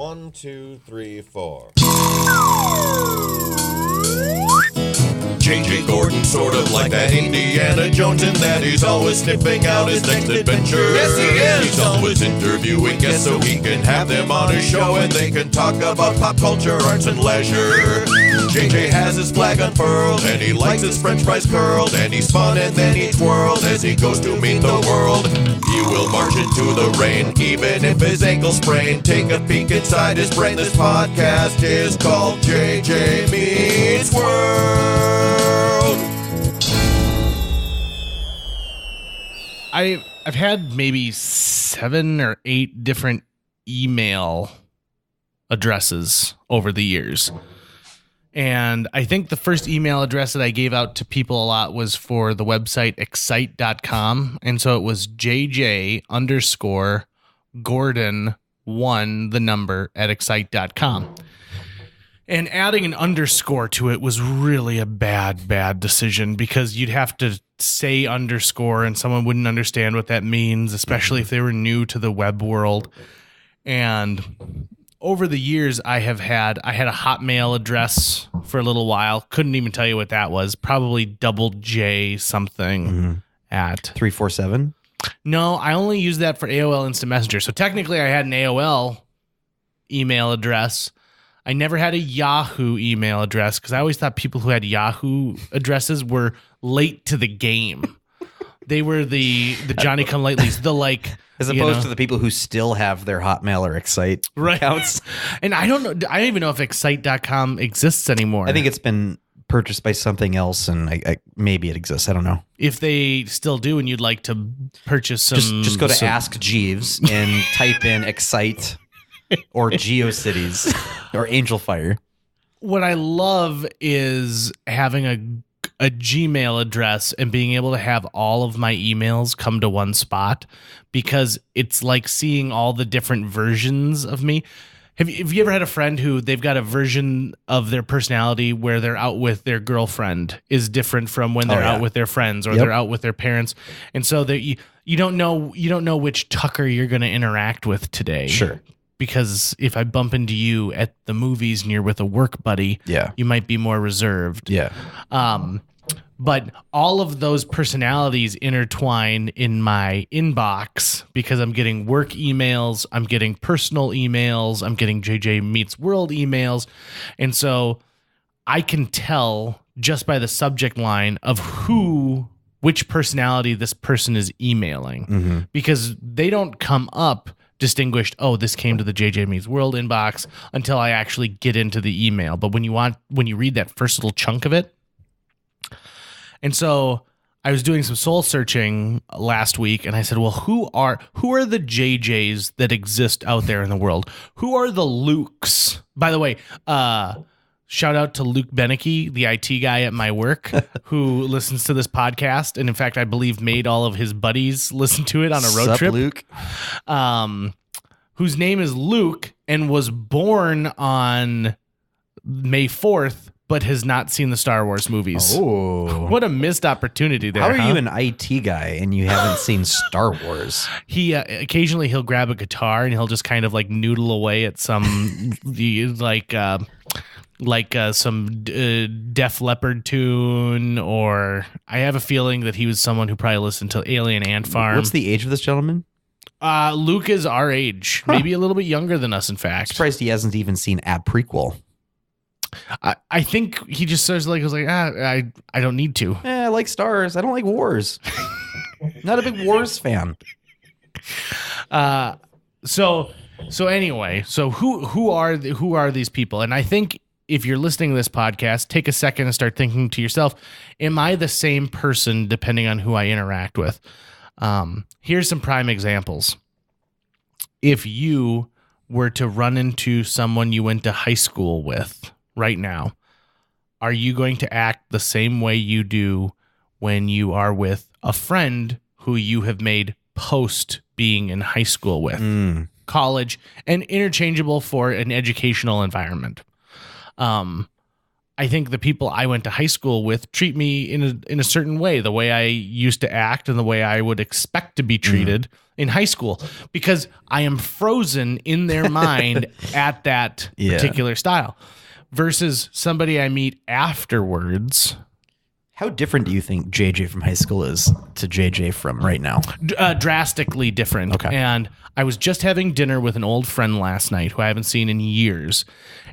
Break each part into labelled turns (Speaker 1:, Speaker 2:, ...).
Speaker 1: 1, 2, 3, 4. J.J. Gordon, sort of like that Indiana Jones, in that he's always sniffing out his next adventure. Yes, he is. He's always interviewing guests so he can have them on his show and they can talk about pop culture, arts, and leisure. J.J. has his flag unfurled and he likes his french fries curled, and he's fun and then he twirls as he goes to meet the world. He will march into the rain even if his ankle sprained. Take a peek inside his brain. This podcast is called J.J. Meets World.
Speaker 2: I've had maybe 7 or 8 different email addresses over the years. And I think the first email address that I gave out to people a lot was for the website excite.com. And so it was JJ_Gordon1, the number, at excite.com. And adding an underscore to it was really a bad decision, because you'd have to say underscore and someone wouldn't understand what that means, especially if they were new to the web world. And over the years, I had a Hotmail address for a little while. Couldn't even tell you what that was. Probably double J something at
Speaker 3: 347.
Speaker 2: No, I only used that for AOL Instant Messenger. So technically I had an AOL email address. I never had a Yahoo email address because I always thought people who had Yahoo addresses were late to the game. They were the Johnny Come Latelys, the like,
Speaker 3: as opposed to the people who still have their Hotmail or Excite accounts.
Speaker 2: And I don't know. I don't even know if Excite.com exists anymore.
Speaker 3: I think it's been purchased by something else, and I maybe it exists. I don't know.
Speaker 2: If they still do, and you'd like to purchase some,
Speaker 3: just go to Ask Jeeves and type in Excite or GeoCities or Angel Fire.
Speaker 2: What I love is having a Gmail address and being able to have all of my emails come to one spot, because it's like seeing all the different versions of me. Have you ever had a friend who they've got a version of their personality where they're out with their girlfriend is different from when they're out with their friends, or they're out with their parents, and so that you don't know which Tucker you're going to interact with today.
Speaker 3: Sure.
Speaker 2: Because if I bump into you at the movies and you're with a work buddy, you might be more reserved.
Speaker 3: Yeah.
Speaker 2: But all of those personalities intertwine in my inbox, because I'm getting work emails, I'm getting personal emails, I'm getting JJ Meets World emails. And so I can tell just by the subject line of which personality this person is emailing, because they don't come up distinguished, this came to the JJ Meets World inbox, until I actually get into the email. But when you read that first little chunk of it. And so I was doing some soul searching last week, and I said, well, who are the JJs that exist out there in the world? Who are the Lukes? By the way, shout out to Luke Beneke, the IT guy at my work, who listens to this podcast, and in fact, I believe made all of his buddies listen to it on a road trip.
Speaker 3: Luke?
Speaker 2: Whose name is Luke and was born on May 4th, but has not seen the Star Wars movies.
Speaker 3: Oh.
Speaker 2: What a missed opportunity there.
Speaker 3: How are you an IT guy and you haven't seen Star Wars?
Speaker 2: He occasionally he'll grab a guitar and he'll just kind of like noodle away at some some Def Leppard tune, or I have a feeling that he was someone who probably listened to Alien Ant Farm.
Speaker 3: What's the age of this gentleman?
Speaker 2: Luke is our age, maybe a little bit younger than us, in fact.
Speaker 3: I'm surprised he hasn't even seen a prequel.
Speaker 2: I think he just says I don't need to.
Speaker 3: I like stars. I don't like wars. Not a big wars fan.
Speaker 2: So anyway, who are these people? And I think if you're listening to this podcast, take a second and start thinking to yourself, am I the same person depending on who I interact with? Here's some prime examples. If you were to run into someone you went to high school with right now, are you going to act the same way you do when you are with a friend who you have made post being in high school with, college, and interchangeable for an educational environment? I think the people I went to high school with treat me in a certain way, the way I used to act and the way I would expect to be treated in high school because I am frozen in their mind at that particular style versus somebody I meet afterwards.
Speaker 3: How different do you think JJ from high school is to JJ from right now?
Speaker 2: Drastically different.
Speaker 3: Okay.
Speaker 2: And I was just having dinner with an old friend last night who I haven't seen in years.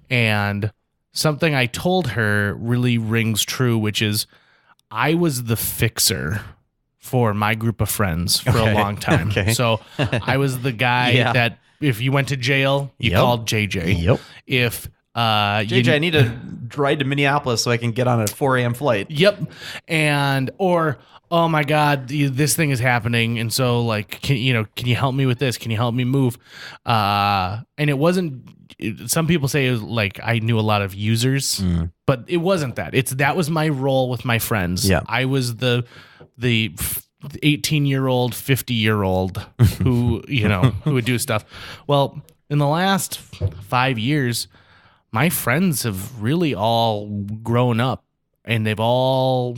Speaker 2: And something I told her really rings true, which is I was the fixer for my group of friends for a long time.
Speaker 3: Okay.
Speaker 2: So I was the guy that if you went to jail, you called JJ.
Speaker 3: Yep.
Speaker 2: If
Speaker 3: JJ, I need to ride to Minneapolis so I can get on a 4 a.m. flight.
Speaker 2: Yep. Or, oh my God, this thing is happening. And so like, can you help me with this? Can you help me move? And it wasn't, some people say it was like I knew a lot of users, but it wasn't that. That was my role with my friends.
Speaker 3: Yeah.
Speaker 2: I was the 18-year-old, 50-year-old who, who would do stuff. Well, in the last 5 years, my friends have really all grown up and they've all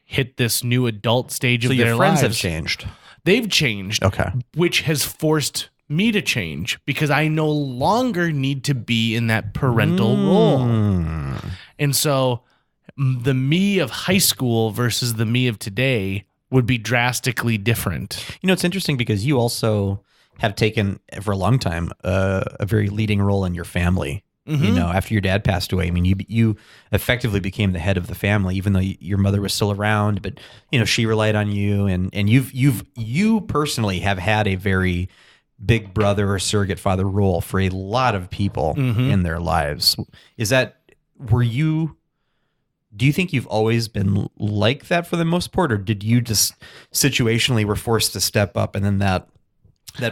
Speaker 2: hit this new adult stage of their lives. So your friends
Speaker 3: have changed.
Speaker 2: They've changed.
Speaker 3: Okay.
Speaker 2: Which has forced me to change because I no longer need to be in that parental role. And so the me of high school versus the me of today would be drastically different.
Speaker 3: It's interesting because you also have taken for a long time a very leading role in your family. After your dad passed away, I mean, you effectively became the head of the family, even though your mother was still around. But she relied on you, and you personally have had a very big brother or surrogate father role for a lot of people in their lives. Do you think you've always been like that for the most part, or did you just situationally were forced to step up, and then that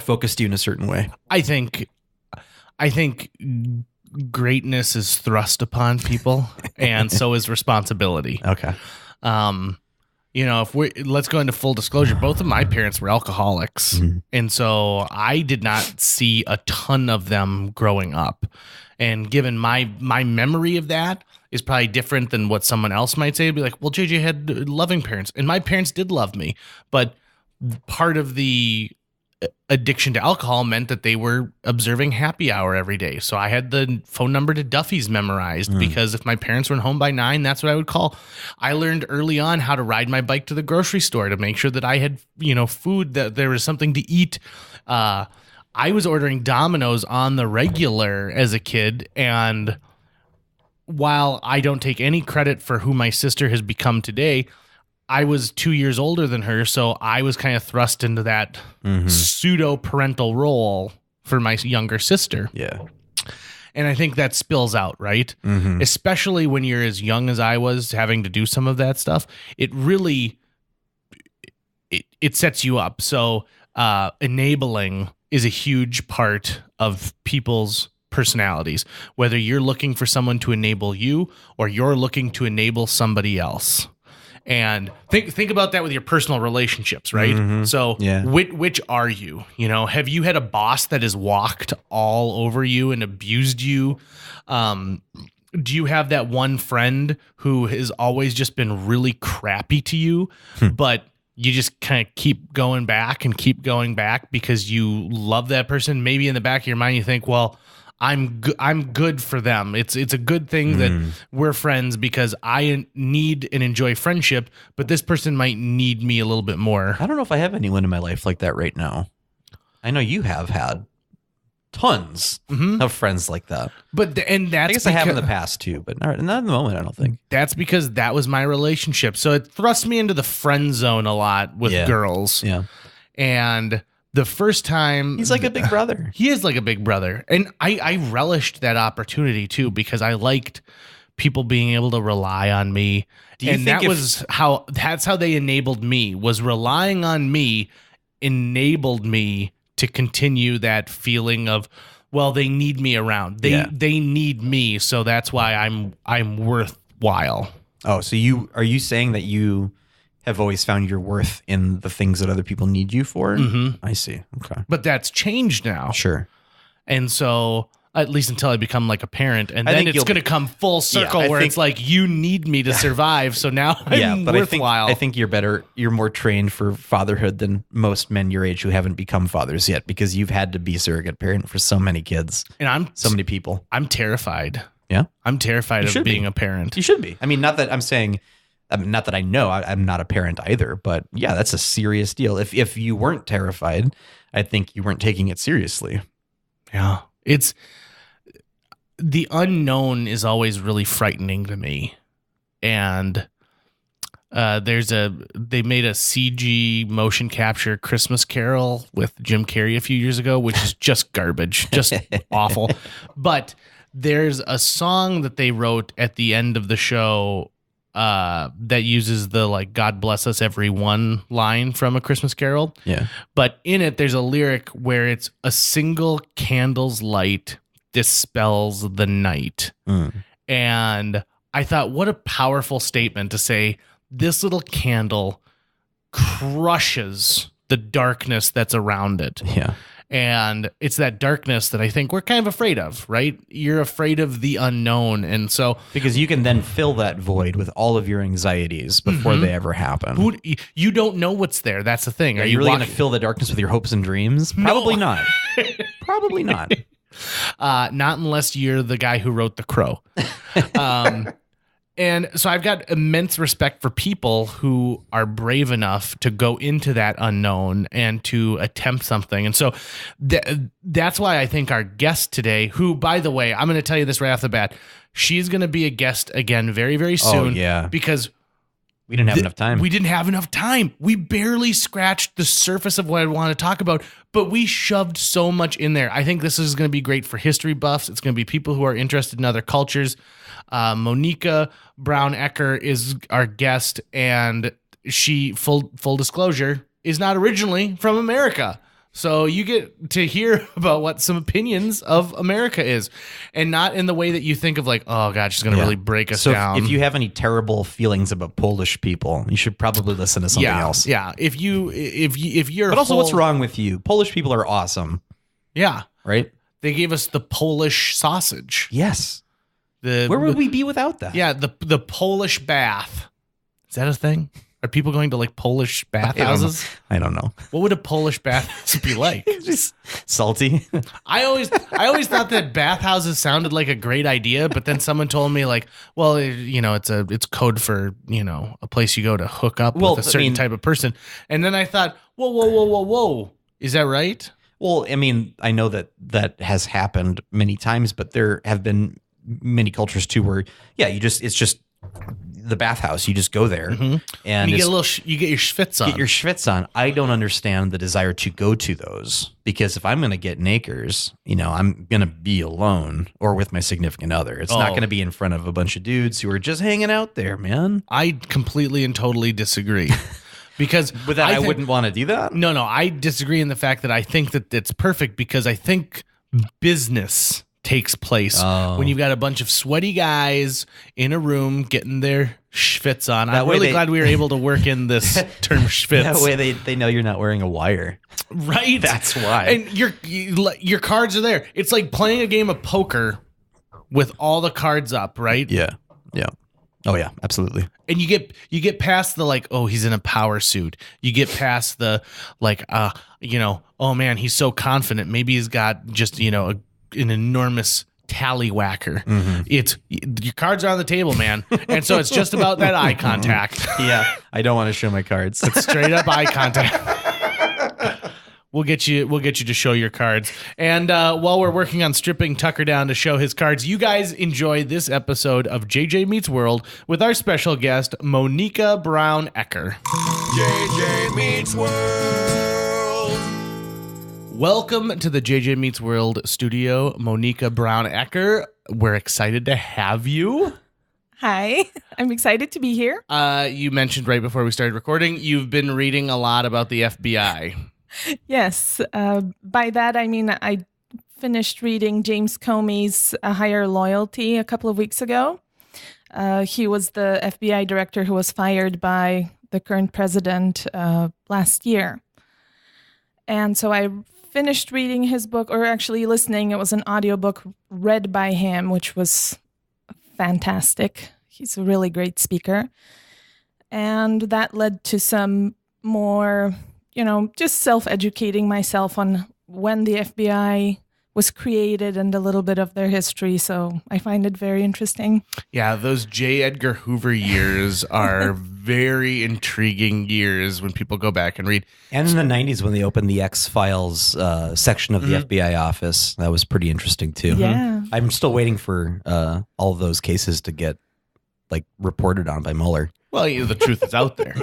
Speaker 3: focused you in a certain way?
Speaker 2: I think greatness is thrust upon people and so is responsibility.
Speaker 3: Okay.
Speaker 2: Let's go into full disclosure. Both of my parents were alcoholics. And so I did not see a ton of them growing up. And given my memory of that is probably different than what someone else might say. It'd be like, well, JJ had loving parents and my parents did love me. But part of the addiction to alcohol meant that they were observing happy hour every day. So I had the phone number to Duffy's memorized because if my parents weren't home by 9, that's what I would call. I learned early on how to ride my bike to the grocery store to make sure that I had, food, that there was something to eat. I was ordering Domino's on the regular as a kid. And while I don't take any credit for who my sister has become today, I was 2 years older than her, so I was kind of thrust into that pseudo-parental role for my younger sister.
Speaker 3: Yeah.
Speaker 2: And I think that spills out, right? Especially when you're as young as I was having to do some of that stuff. It really, it sets you up. So enabling is a huge part of people's personalities, whether you're looking for someone to enable you or you're looking to enable somebody else. And think about that with your personal relationships, right? So which are you? Have you had a boss that has walked all over you and abused you? Do you have that one friend who has always just been really crappy to you, but you just kind of keep going back because you love that person? Maybe in the back of your mind you think, well, I'm good for them. It's a good thing that we're friends because I need and enjoy friendship, but this person might need me a little bit more.
Speaker 3: I don't know if I have anyone in my life like that right now. I know you have had tons of friends like that.
Speaker 2: But I guess
Speaker 3: I have in the past too, but not in the moment, I don't think.
Speaker 2: That's because that was my relationship. So it thrust me into the friend zone a lot with girls.
Speaker 3: Yeah.
Speaker 2: And the first time...
Speaker 3: He's like a big brother.
Speaker 2: He is like a big brother. And I relished that opportunity too because I liked people being able to rely on me. That's how they enabled me, was relying on me enabled me to continue that feeling of, well, they need me around. They need me, so that's why I'm worthwhile.
Speaker 3: Oh, so are you saying that you have always found your worth in the things that other people need you for? I see. Okay.
Speaker 2: But that's changed now.
Speaker 3: Sure.
Speaker 2: And so At least until I become like a parent, and
Speaker 3: I
Speaker 2: then
Speaker 3: think
Speaker 2: it's going to come full circle where it's like, you need me to survive, so now I'm worthwhile.
Speaker 3: I think you're more trained for fatherhood than most men your age who haven't become fathers yet, because you've had to be a surrogate parent for so many kids.
Speaker 2: And
Speaker 3: so many people.
Speaker 2: I'm terrified.
Speaker 3: Yeah.
Speaker 2: I'm terrified of being a parent.
Speaker 3: You should be. I mean, not that I'm saying, not that I know, I'm not a parent either, but yeah, that's a serious deal. If you weren't terrified, I think you weren't taking it seriously.
Speaker 2: Yeah. It's the unknown is always really frightening to me. And they made a CG motion capture Christmas Carol with Jim Carrey a few years ago, which is just garbage, just awful. But there's a song that they wrote at the end of the show that uses the like "God bless us everyone" line from A Christmas Carol.
Speaker 3: Yeah.
Speaker 2: But in it, there's a lyric where it's a single candle's light dispels the night. And I thought, what a powerful statement to say, this little candle crushes the darkness that's around it.
Speaker 3: Yeah.
Speaker 2: And it's that darkness that I think we're kind of afraid of, right? You're afraid of the unknown. And so,
Speaker 3: because you can then fill that void with all of your anxieties before they ever happen.
Speaker 2: You don't know what's there. That's the thing.
Speaker 3: Are you really going to fill the darkness with your hopes and dreams? Probably not. Probably not.
Speaker 2: Not unless you're the guy who wrote The Crow. And so I've got immense respect for people who are brave enough to go into that unknown and to attempt something. And so that's why I think our guest today, who, by the way, I'm going to tell you this right off the bat, she's going to be a guest again very, very soon.
Speaker 3: Oh, yeah.
Speaker 2: Because
Speaker 3: we didn't have enough time.
Speaker 2: We didn't have enough time. We barely scratched the surface of what I want to talk about, but we shoved so much in there. I think this is going to be great for history buffs. It's going to be people who are interested in other cultures. Monika Browne-Ecker is our guest, and she, full disclosure, is not originally from America. So you get to hear about what some opinions of America is, and not in the way that you think of like, oh God, she's going to really break us down.
Speaker 3: If you have any terrible feelings about Polish people, you should probably listen to something else.
Speaker 2: Yeah. If you're,
Speaker 3: but also what's wrong with you? Polish people are awesome.
Speaker 2: Yeah.
Speaker 3: Right.
Speaker 2: They gave us the Polish sausage.
Speaker 3: Yes. Where would we be without that?
Speaker 2: Yeah. The Polish bath. Is that a thing? Are people going to like Polish bathhouses?
Speaker 3: I don't know.
Speaker 2: What would a Polish bathhouse be like?
Speaker 3: Just salty.
Speaker 2: I always thought that bathhouses sounded like a great idea, but then someone told me like, well, it's code for, a place you go to hook up with a certain type of person. And then I thought, whoa. Is that right?
Speaker 3: Well, I mean, I know that has happened many times, but there have been many cultures too where, it's just the bathhouse. You just go there and
Speaker 2: you get your schwitz on.
Speaker 3: Get your schwitz on. I don't understand the desire to go to those, because if I'm going to get nakers, I'm going to be alone or with my significant other. It's not going to be in front of a bunch of dudes who are just hanging out there, man.
Speaker 2: I completely and totally disagree. Because
Speaker 3: with that, I wouldn't want to do that.
Speaker 2: No, I disagree in the fact that I think that it's perfect, because I think business takes place when you've got a bunch of sweaty guys in a room getting their schwitz on. I'm really glad we were able to work in this term schwitz.
Speaker 3: That way they know you're not wearing a wire.
Speaker 2: Right.
Speaker 3: That's why.
Speaker 2: And your cards are there. It's like playing a game of poker with all the cards up, right?
Speaker 3: Yeah. Yeah. Oh yeah, absolutely.
Speaker 2: And you get past the like, oh, he's in a power suit. You get past the like, oh man, he's so confident. Maybe he's got just, an enormous tallywhacker. It's your cards are on the table, man. And so it's just about that eye contact.
Speaker 3: Yeah. I don't want to show my cards.
Speaker 2: It's straight up eye contact. We'll get you to show your cards. And while we're working on stripping Tucker down to show his cards, you guys enjoy this episode of JJ Meets World with our special guest, Monika Browne-Ecker.
Speaker 1: JJ Meets World.
Speaker 2: Welcome to the JJ Meets World studio, Monika Browne-Ecker. We're excited to have you.
Speaker 4: Hi, I'm excited to be here.
Speaker 2: You mentioned right before we started recording, you've been reading a lot about the FBI.
Speaker 4: Yes. By that, I mean, I finished reading James Comey's Higher Loyalty a couple of weeks ago. He was the FBI director who was fired by the current president last year. And so I finished reading his book, or actually listening. It was an audiobook read by him, which was fantastic. He's a really great speaker. And that led to some more, just self-educating myself on when the FBI was created and a little bit of their history. So I find it very interesting.
Speaker 2: Yeah, those J. Edgar Hoover years are very intriguing years when people go back and read.
Speaker 3: And in the 90s when they opened the X-Files section of the FBI office, that was pretty interesting too.
Speaker 4: Yeah.
Speaker 3: I'm still waiting for all of those cases to get reported on by Mueller.
Speaker 2: Well, the truth is out there.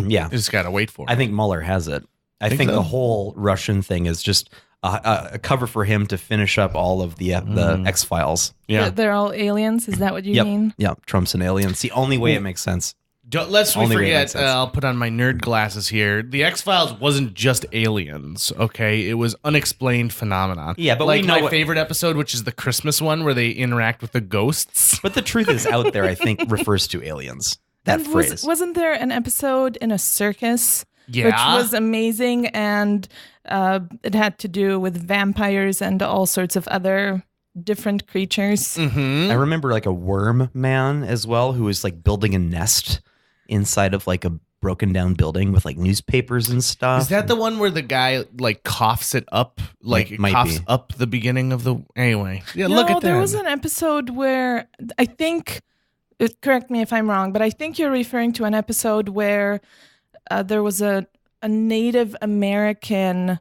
Speaker 3: Yeah.
Speaker 2: You just got to wait for it.
Speaker 3: I think Mueller has it. I think
Speaker 2: so.
Speaker 3: the whole Russian thing is just a cover for him to finish up all of the X-Files.
Speaker 2: Yeah.
Speaker 4: They're all aliens. Is that what you mean?
Speaker 3: Yep. Trump's an alien. It's the only way it makes sense.
Speaker 2: Lest we
Speaker 3: Only way it
Speaker 2: forget,
Speaker 3: makes sense.
Speaker 2: I'll put on my nerd glasses here. The X-Files wasn't just aliens, okay? It was unexplained phenomenon.
Speaker 3: Yeah, but
Speaker 2: like
Speaker 3: we know
Speaker 2: my favorite episode, which is the Christmas one where they interact with the ghosts.
Speaker 3: But the truth is out there, I think, refers to aliens. That
Speaker 4: And
Speaker 3: phrase.
Speaker 4: wasn't there an episode in a circus?
Speaker 2: Yeah.
Speaker 4: Which was amazing, and it had to do with vampires and all sorts of other different creatures.
Speaker 3: I remember a worm man as well, who was building a nest inside of a broken down building with newspapers and stuff.
Speaker 2: Is that the one where the guy coughs it up? It
Speaker 3: Might
Speaker 2: coughs
Speaker 3: be.
Speaker 2: up the beginning of the... Anyway. Yeah,
Speaker 4: No,
Speaker 2: look at that.
Speaker 4: there was an episode where I think, correct me if I'm wrong, but I think you're referring to an episode where there was a Native American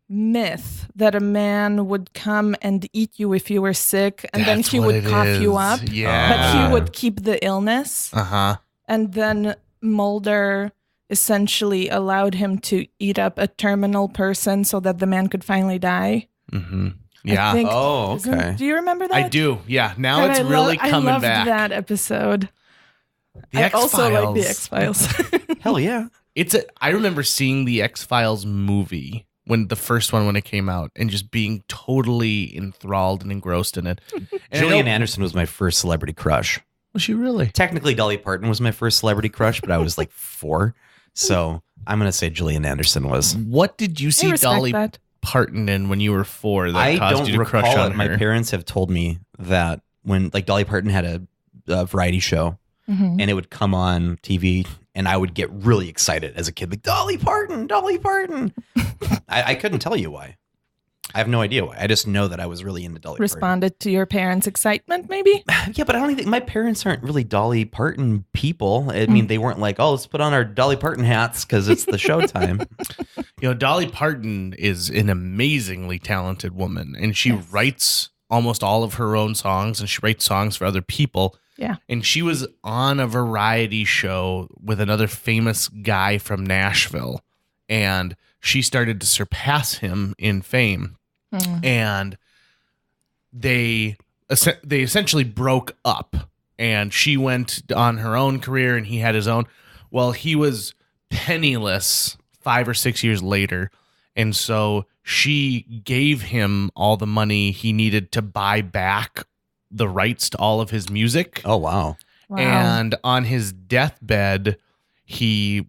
Speaker 4: myth that a man would come and eat you if you were sick, and then
Speaker 2: That's
Speaker 4: he
Speaker 2: what
Speaker 4: would
Speaker 2: it
Speaker 4: cough you
Speaker 2: is.
Speaker 4: up,
Speaker 2: Yeah.
Speaker 4: but he would keep the illness.
Speaker 2: Uh-huh.
Speaker 4: And then Mulder essentially allowed him to eat up a terminal person so that the man could finally die.
Speaker 2: Mm-hmm.
Speaker 4: I
Speaker 2: Yeah.
Speaker 4: think-
Speaker 3: Oh, okay.
Speaker 4: Do you remember that?
Speaker 2: I do. Yeah. Now
Speaker 4: And
Speaker 2: it's
Speaker 4: I
Speaker 2: really coming
Speaker 4: I loved
Speaker 2: back.
Speaker 4: that episode.
Speaker 2: The
Speaker 4: I also like the
Speaker 2: X-Files.
Speaker 4: X-Files.
Speaker 3: Hell yeah.
Speaker 2: I remember seeing the X-Files movie when it came out and just being totally enthralled and engrossed in it. And
Speaker 3: Gillian Anderson was my first celebrity crush.
Speaker 2: Was she really?
Speaker 3: Technically, Dolly Parton was my first celebrity crush, but I was 4. So I'm going to say Gillian Anderson was.
Speaker 2: What did you
Speaker 4: I
Speaker 2: see
Speaker 4: respect
Speaker 2: Dolly
Speaker 4: that.
Speaker 2: Parton in when you were 4 that
Speaker 3: I
Speaker 2: caused
Speaker 3: don't
Speaker 2: you to crush
Speaker 3: recall
Speaker 2: on
Speaker 3: it.
Speaker 2: her?
Speaker 3: My parents have told me that when Dolly Parton had a variety show
Speaker 4: Mhm.
Speaker 3: and it would come on TV and I would get really excited as a kid, Dolly Parton, Dolly Parton. I couldn't tell you why. I have no idea why. I just know that I was really into Dolly Parton.
Speaker 4: Responded to your parents' excitement, maybe?
Speaker 3: Yeah, but I don't think my parents aren't really Dolly Parton people. I mean, they weren't let's put on our Dolly Parton hats because it's the showtime.
Speaker 2: Dolly Parton is an amazingly talented woman, and she writes almost all of her own songs, and she writes songs for other people.
Speaker 4: Yeah.
Speaker 2: And she was on a variety show with another famous guy from Nashville, and she started to surpass him in fame. And they essentially broke up, and she went on her own career and he had his own. Well, he was penniless 5 or 6 years later, and so she gave him all the money he needed to buy back the rights to all of his music.
Speaker 3: Oh, wow.
Speaker 4: Wow.
Speaker 2: And on his deathbed, he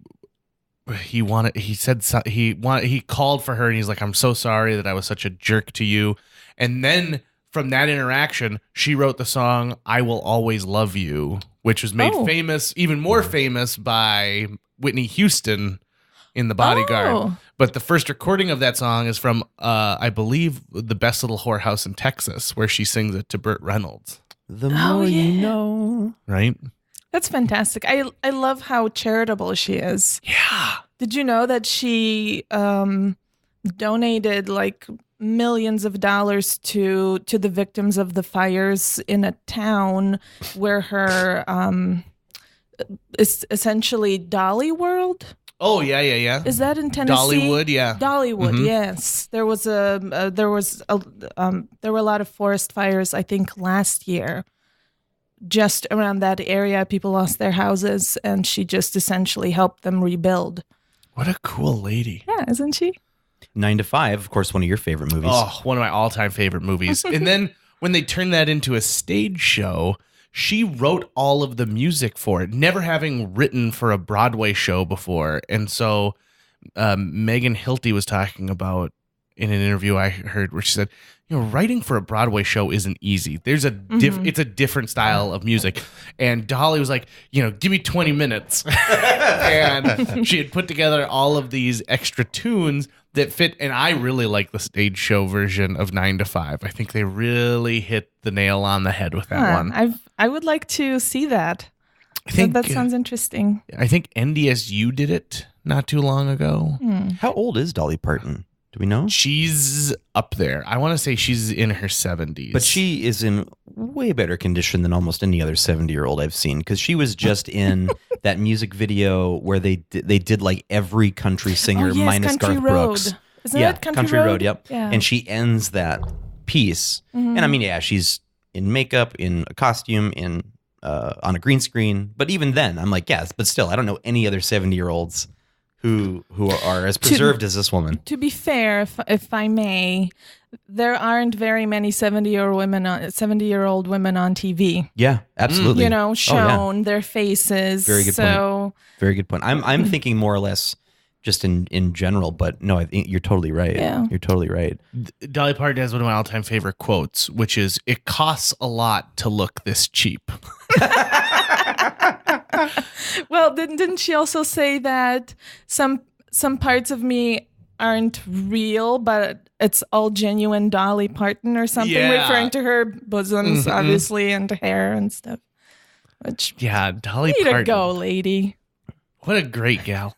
Speaker 2: called for her and he's like, "I'm so sorry that I was such a jerk to you." And then from that interaction, she wrote the song "I Will Always Love You," which was made famous, even more famous, by Whitney Houston in The Bodyguard.
Speaker 4: Oh.
Speaker 2: But the first recording of that song is from, I believe, The Best Little Whorehouse in Texas, where she sings it to Burt Reynolds.
Speaker 3: The more you know.
Speaker 2: Right?
Speaker 4: That's fantastic. I love how charitable she is.
Speaker 2: Yeah.
Speaker 4: Did you know that she donated millions of dollars to the victims of the fires in a town where her it's essentially Dolly World?
Speaker 2: Oh, yeah.
Speaker 4: Is that in Tennessee?
Speaker 2: Dollywood, yeah.
Speaker 4: Dollywood, yes. There were a lot of forest fires, I think, last year. Just around that area, people lost their houses, and she just essentially helped them rebuild.
Speaker 2: What a cool lady.
Speaker 4: Yeah, isn't she?
Speaker 3: 9 to 5, of course, one of your favorite movies.
Speaker 2: Oh, one of my all-time favorite movies. And then when they turned that into a stage show, she wrote all of the music for it, never having written for a Broadway show before. And so Megan Hilty was talking about in an interview I heard where she said, writing for a Broadway show isn't easy. There's it's a different style of music. And Dolly was like, give me 20 minutes. And she had put together all of these extra tunes that fit. And I really like the stage show version of 9 to 5. I think they really hit the nail on the head with that one.
Speaker 4: I would like to see that.
Speaker 2: I think
Speaker 4: that sounds interesting.
Speaker 2: I think NDSU did it not too long ago.
Speaker 3: How old is Dolly Parton? Do we know?
Speaker 2: She's up there. I want to say she's in her 70s.
Speaker 3: But she is in way better condition than almost any other 70-year-old I've seen, because she was just in that music video where they did like every country singer minus
Speaker 4: Country
Speaker 3: Garth
Speaker 4: Road.
Speaker 3: Brooks.
Speaker 4: Isn't it Country Road?
Speaker 3: Yep.
Speaker 4: Yeah.
Speaker 3: And she ends that piece. And I mean, she's in makeup, in a costume, on a green screen. But even then, I'm like, yes, but still, I don't know any other 70-year-olds who are as preserved as this woman.
Speaker 4: To be fair, if I may, there aren't very many 70-year-old women on TV.
Speaker 3: Yeah, absolutely.
Speaker 4: Shown their faces.
Speaker 3: Very good point. Very good point. I'm thinking more or less just in general, but no, I think you're totally right.
Speaker 4: Yeah.
Speaker 3: You're totally right.
Speaker 2: Dolly Parton has one of my all-time favorite quotes, which is, "It costs a lot to look this cheap."
Speaker 4: Well, didn't she also say that some parts of me aren't real, but it's all genuine Dolly Parton or something, referring to her bosoms, obviously, and hair and stuff. Which,
Speaker 2: Dolly
Speaker 4: way
Speaker 2: Parton.
Speaker 4: to go, lady.
Speaker 2: What a great gal.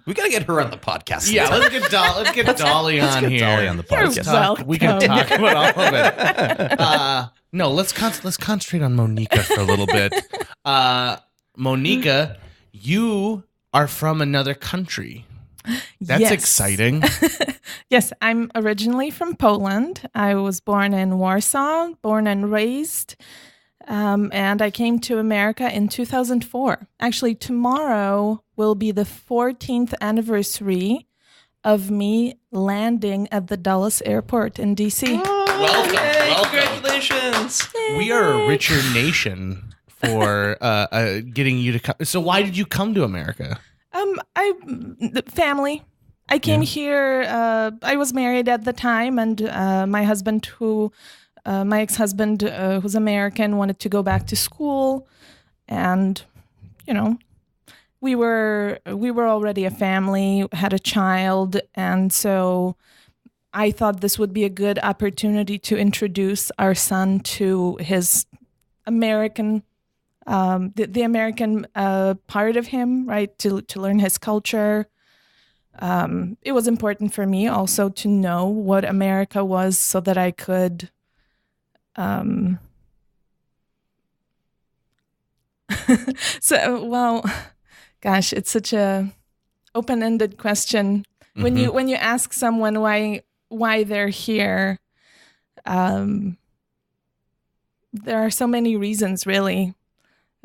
Speaker 3: We got to get her on the podcast.
Speaker 2: Yeah, let's get Dolly on here.
Speaker 3: Dolly on the podcast.
Speaker 2: We can talk about all of it. No, let's concentrate on Monika for a little bit. Monika, you are from another country. That's exciting.
Speaker 4: Yes, I'm originally from Poland. I was born in Warsaw, born and raised. And I came to America in 2004. Actually, tomorrow will be the 14th anniversary of me landing at the Dulles Airport in D.C.
Speaker 2: Welcome.
Speaker 3: Congratulations.
Speaker 2: We are a richer nation for getting you to come. So why did you come to America?
Speaker 4: Family. I came here. I was married at the time, and my husband, my ex-husband, who's American, wanted to go back to school, and we were already a family, had a child, and so I thought this would be a good opportunity to introduce our son to his American, the American part of him, right? To learn his culture. It was important for me also to know what America was, so that I could. Gosh, it's such a open-ended question. When you ask someone why they're here, there are so many reasons, really.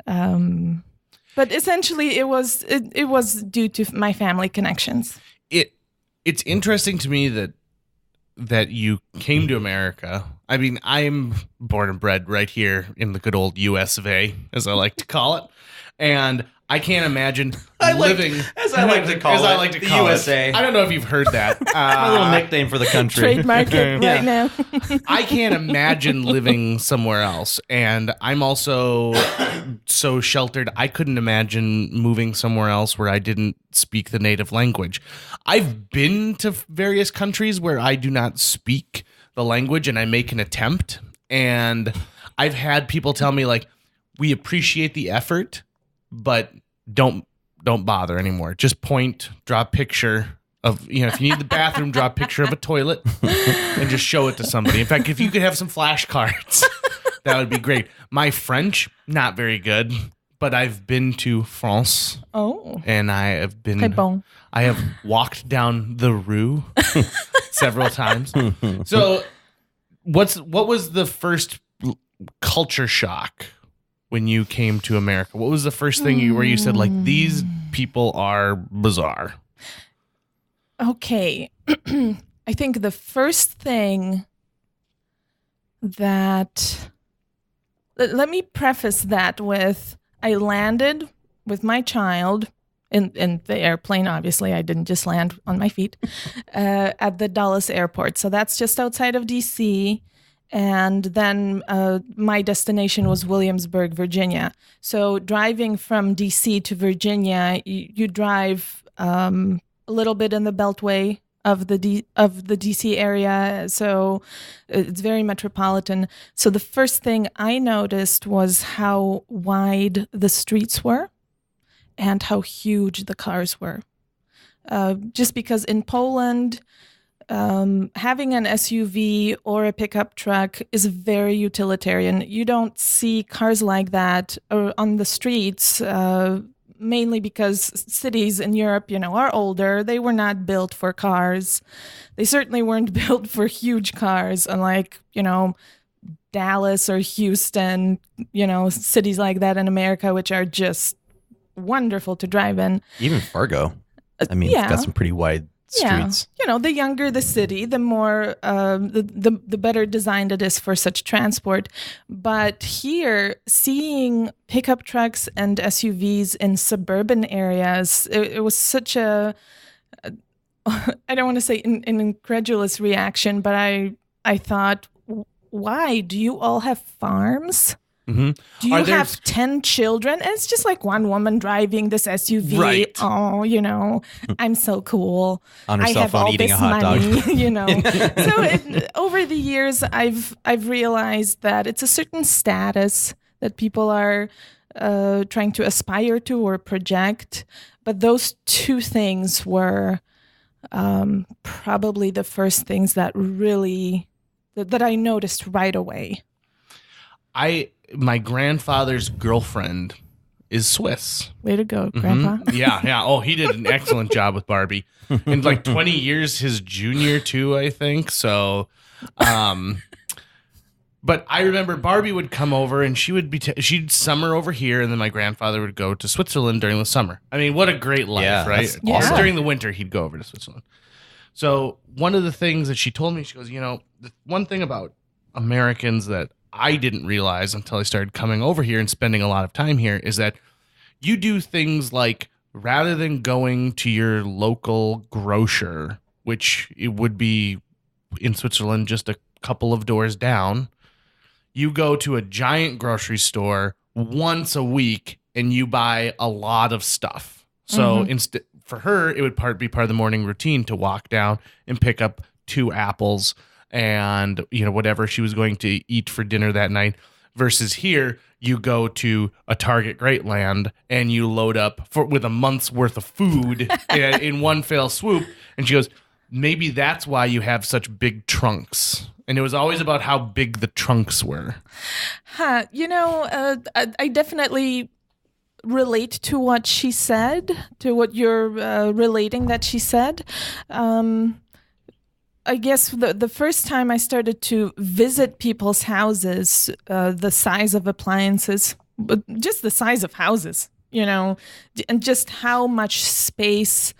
Speaker 4: But essentially, it was due to my family connections.
Speaker 2: It's interesting to me that you came to America. I mean, I'm born and bred right here in the good old US of A, as I like to call it. And I can't imagine living...
Speaker 3: As I like to call it, the USA.
Speaker 2: I don't know if you've heard that.
Speaker 3: My little nickname for the country.
Speaker 4: Trademark it right now.
Speaker 2: I can't imagine living somewhere else. And I'm also so sheltered, I couldn't imagine moving somewhere else where I didn't speak the native language. I've been to various countries where I do not speak the language and I make an attempt. And I've had people tell me, like, we appreciate the effort, but don't bother anymore. Just point, draw a picture of, if you need the bathroom, draw a picture of a toilet and just show it to somebody. In fact, if you could have some flashcards, that would be great. My French, not very good, but I've been to France.
Speaker 4: Oh.
Speaker 2: And I have been...
Speaker 4: Très bon.
Speaker 2: I have walked down the rue several times. So what was the first culture shock when you came to America? What was the first thing where you said, like, these people are bizarre?
Speaker 4: Okay. I think the first thing that... Let me preface that with, I landed with my child in the airplane. Obviously, I didn't just land on my feet at the Dulles airport. So that's just outside of DC. And then my destination was Williamsburg, Virginia. So driving from DC to Virginia, you drive a little bit in the Beltway of the DC area. So it's very metropolitan. So the first thing I noticed was how wide the streets were and how huge the cars were. Just because in Poland, having an SUV or a pickup truck is very utilitarian. You don't see cars like that on the streets, mainly because cities in Europe, are older. They were not built for cars. They certainly weren't built for huge cars, unlike, Dallas or Houston, cities like that in America, which are just wonderful to drive in.
Speaker 3: Even Fargo. I mean, it's got some pretty wide streets.
Speaker 4: Yeah. The younger the city, the more, the better designed it is for such transport. But here, seeing pickup trucks and SUVs in suburban areas, it was such I don't want to say an incredulous reaction, but I thought, why? Do you all have farms?
Speaker 2: Mm-hmm.
Speaker 4: Do you have 10 children? And it's just like one woman driving this SUV.
Speaker 2: Right.
Speaker 4: Oh, I'm so cool.
Speaker 3: On her
Speaker 4: I
Speaker 3: cell
Speaker 4: have
Speaker 3: phone
Speaker 4: all
Speaker 3: eating
Speaker 4: this
Speaker 3: a hot
Speaker 4: money,
Speaker 3: dog.
Speaker 4: So over the years, I've realized that it's a certain status that people are trying to aspire to or project. But those two things were probably the first things that really that I noticed right away.
Speaker 2: My grandfather's girlfriend is Swiss.
Speaker 4: Way to go, Grandpa.
Speaker 2: Mm-hmm. Yeah. Oh, he did an excellent job with Barbie. In like 20 years, his junior too, I think. So, but I remember Barbie would come over and she would she'd summer over here, and then my grandfather would go to Switzerland during the summer. I mean, what a great life, right?
Speaker 3: That's awesome.
Speaker 2: During the winter, he'd go over to Switzerland. So one of the things that she told me, she goes, the one thing about Americans that I didn't realize until I started coming over here and spending a lot of time here is that you do things like, rather than going to your local grocer, which it would be in Switzerland just a couple of doors down, you go to a giant grocery store once a week and you buy a lot of stuff. So for her, it would be part of the morning routine to walk down and pick up 2 apples and whatever she was going to eat for dinner that night, versus here you go to a Target Greatland and you load up with a month's worth of food in one fell swoop. And she goes, maybe that's why you have such big trunks. And it was always about how big the trunks were.
Speaker 4: I definitely relate to what she said, to what you're relating that she said. I guess the first time I started to visit people's houses, the size of appliances, but just the size of houses, and just how much space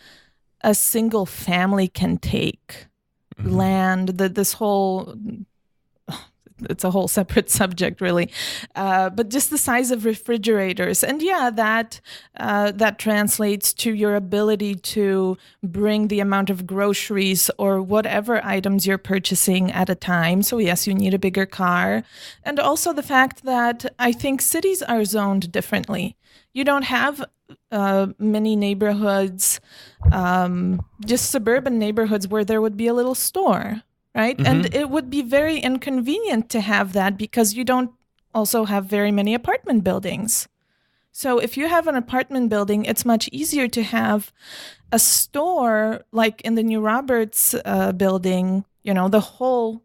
Speaker 4: a single family can take. Mm-hmm. Land, this whole... It's a whole separate subject, really. But just the size of refrigerators. And that translates to your ability to bring the amount of groceries or whatever items you're purchasing at a time. So yes, you need a bigger car. And also the fact that I think cities are zoned differently. You don't have many neighborhoods, just suburban neighborhoods where there would be a little store. Right. Mm-hmm. And it would be very inconvenient to have that because you don't also have very many apartment buildings. So if you have an apartment building, it's much easier to have a store like in the New Roberts building. The whole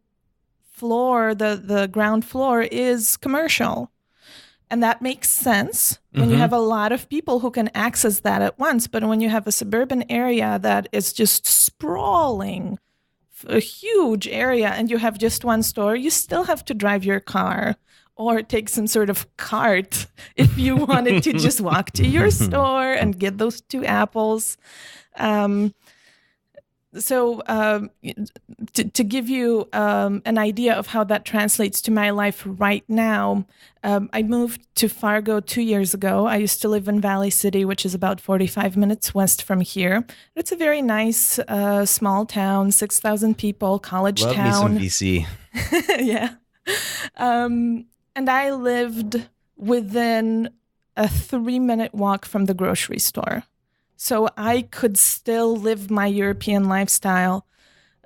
Speaker 4: floor, the ground floor is commercial. And that makes sense when you have a lot of people who can access that at once. But when you have a suburban area that is just sprawling, a huge area, and you have just one store, you still have to drive your car or take some sort of cart if you wanted to just walk to your store and get those 2 apples. So to give you an idea of how that translates to my life right now, I moved to Fargo 2 years ago. I used to live in Valley City, which is about 45 minutes west from here. It's a very nice small town, 6,000 people, college
Speaker 3: Love
Speaker 4: town.
Speaker 3: me some VC.
Speaker 4: Yeah. And I lived within a 3-minute walk from the grocery store. So I could still live my European lifestyle.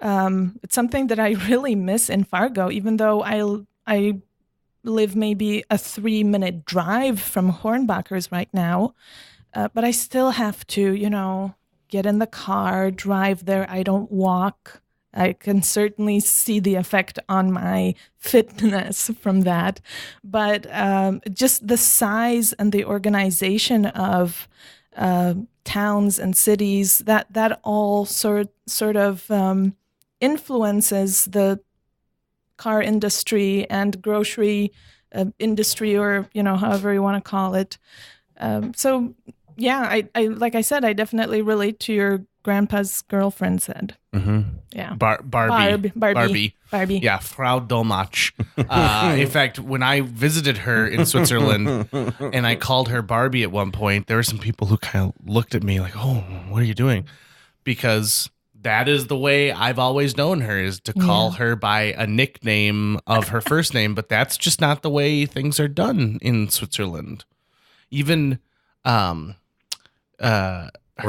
Speaker 4: It's something that I really miss in Fargo, even though I live maybe a 3-minute drive from Hornbachers right now. But I still have to, get in the car, drive there. I don't walk. I can certainly see the effect on my fitness from that. But just the size and the organization of towns and cities, that all sort of influences the car industry and grocery industry, or however you want to call it. So yeah, I like I said, I definitely relate to your grandpa's girlfriend said.
Speaker 3: Mm-hmm.
Speaker 4: Yeah,
Speaker 2: Barbie. Yeah, Frau Dolmach. In fact, when I visited her in Switzerland and I called her Barbie at one point, there were some people who kind of looked at me like, "Oh, what are you doing?" Because that is the way I've always known her, is to call her by a nickname of her first name, but that's just not the way things are done in Switzerland. Even
Speaker 3: or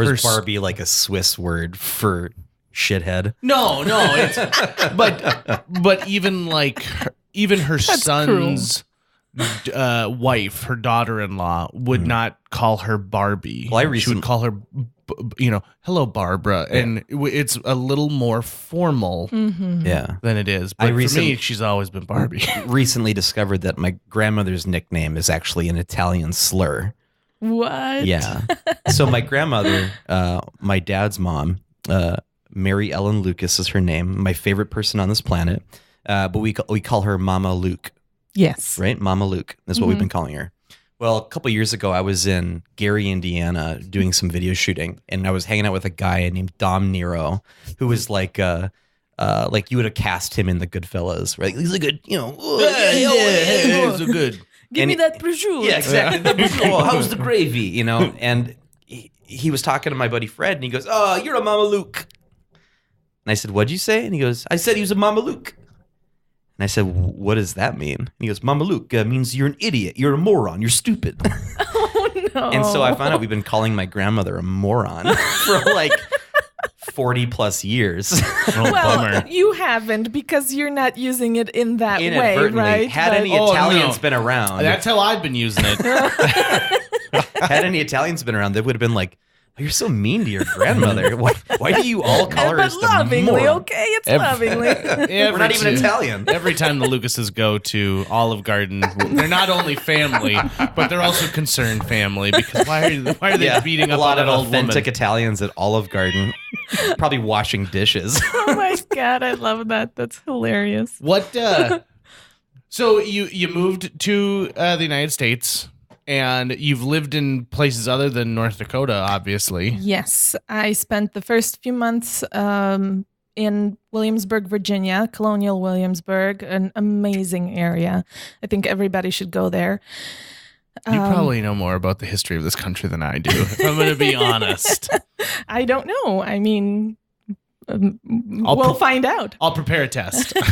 Speaker 3: is Barbie like a Swiss word for shithead?
Speaker 2: No, it's but even her son's wife, her daughter-in-law would not call her Barbie.
Speaker 3: Well,
Speaker 2: she would call her hello Barbara, and it's a little more formal than it is. But for me, she's always been Barbie.
Speaker 3: Recently discovered that my grandmother's nickname is actually an Italian slur.
Speaker 4: What?
Speaker 3: Yeah. So my grandmother, my dad's mom, Mary Ellen Lucas is her name, my favorite person on this planet. But we call her Mama Luke.
Speaker 4: Yes.
Speaker 3: Right? Mama Luke. That's what we've been calling her. Well, a couple years ago, I was in Gary, Indiana, doing some video shooting, and I was hanging out with a guy named Dom Nero, who was like you would have cast him in the Goodfellas, right? He's a good, he's a good.
Speaker 4: Give me that prosciutto.
Speaker 3: Yeah, exactly. The prosciutto. How's the gravy? And he was talking to my buddy Fred, and he goes, "Oh, you're a Mama Luke." And I said, "What'd you say?" And he goes, "I said he was a Mama Luke." And I said, "What does that mean?" And he goes, "Mama Luke means you're an idiot. You're a moron. You're stupid."
Speaker 4: Oh, no.
Speaker 3: And so I found out we've been calling my grandmother a moron for like 40 plus years.
Speaker 2: Bummer.
Speaker 4: You haven't, because you're not using it in that way, right?
Speaker 3: Had any Italians been around.
Speaker 2: That's how I've been using it.
Speaker 3: Had any Italians been around, they would have been like, "Oh, you're so mean to your grandmother. Why do you all call her as the
Speaker 4: lovingly,
Speaker 3: moron?"
Speaker 4: okay? It's lovingly.
Speaker 3: We're not even Italian.
Speaker 2: Every time the Lucases go to Olive Garden, they're not only family, but they're also concerned family, because why are they beating up
Speaker 3: a lot
Speaker 2: on
Speaker 3: of
Speaker 2: an old
Speaker 3: authentic
Speaker 2: woman?
Speaker 3: Italians at Olive Garden, probably washing dishes.
Speaker 4: Oh my God, I love that. That's hilarious.
Speaker 2: What? So you moved to the United States, and you've lived in places other than North Dakota, obviously.
Speaker 4: Yes, I spent the first few months in Williamsburg, Virginia, Colonial Williamsburg, an amazing area. I think everybody should go there.
Speaker 2: You probably know more about the history of this country than I do, if I'm going to be honest.
Speaker 4: I don't know. I mean, we'll find out.
Speaker 2: I'll prepare a test.
Speaker 4: So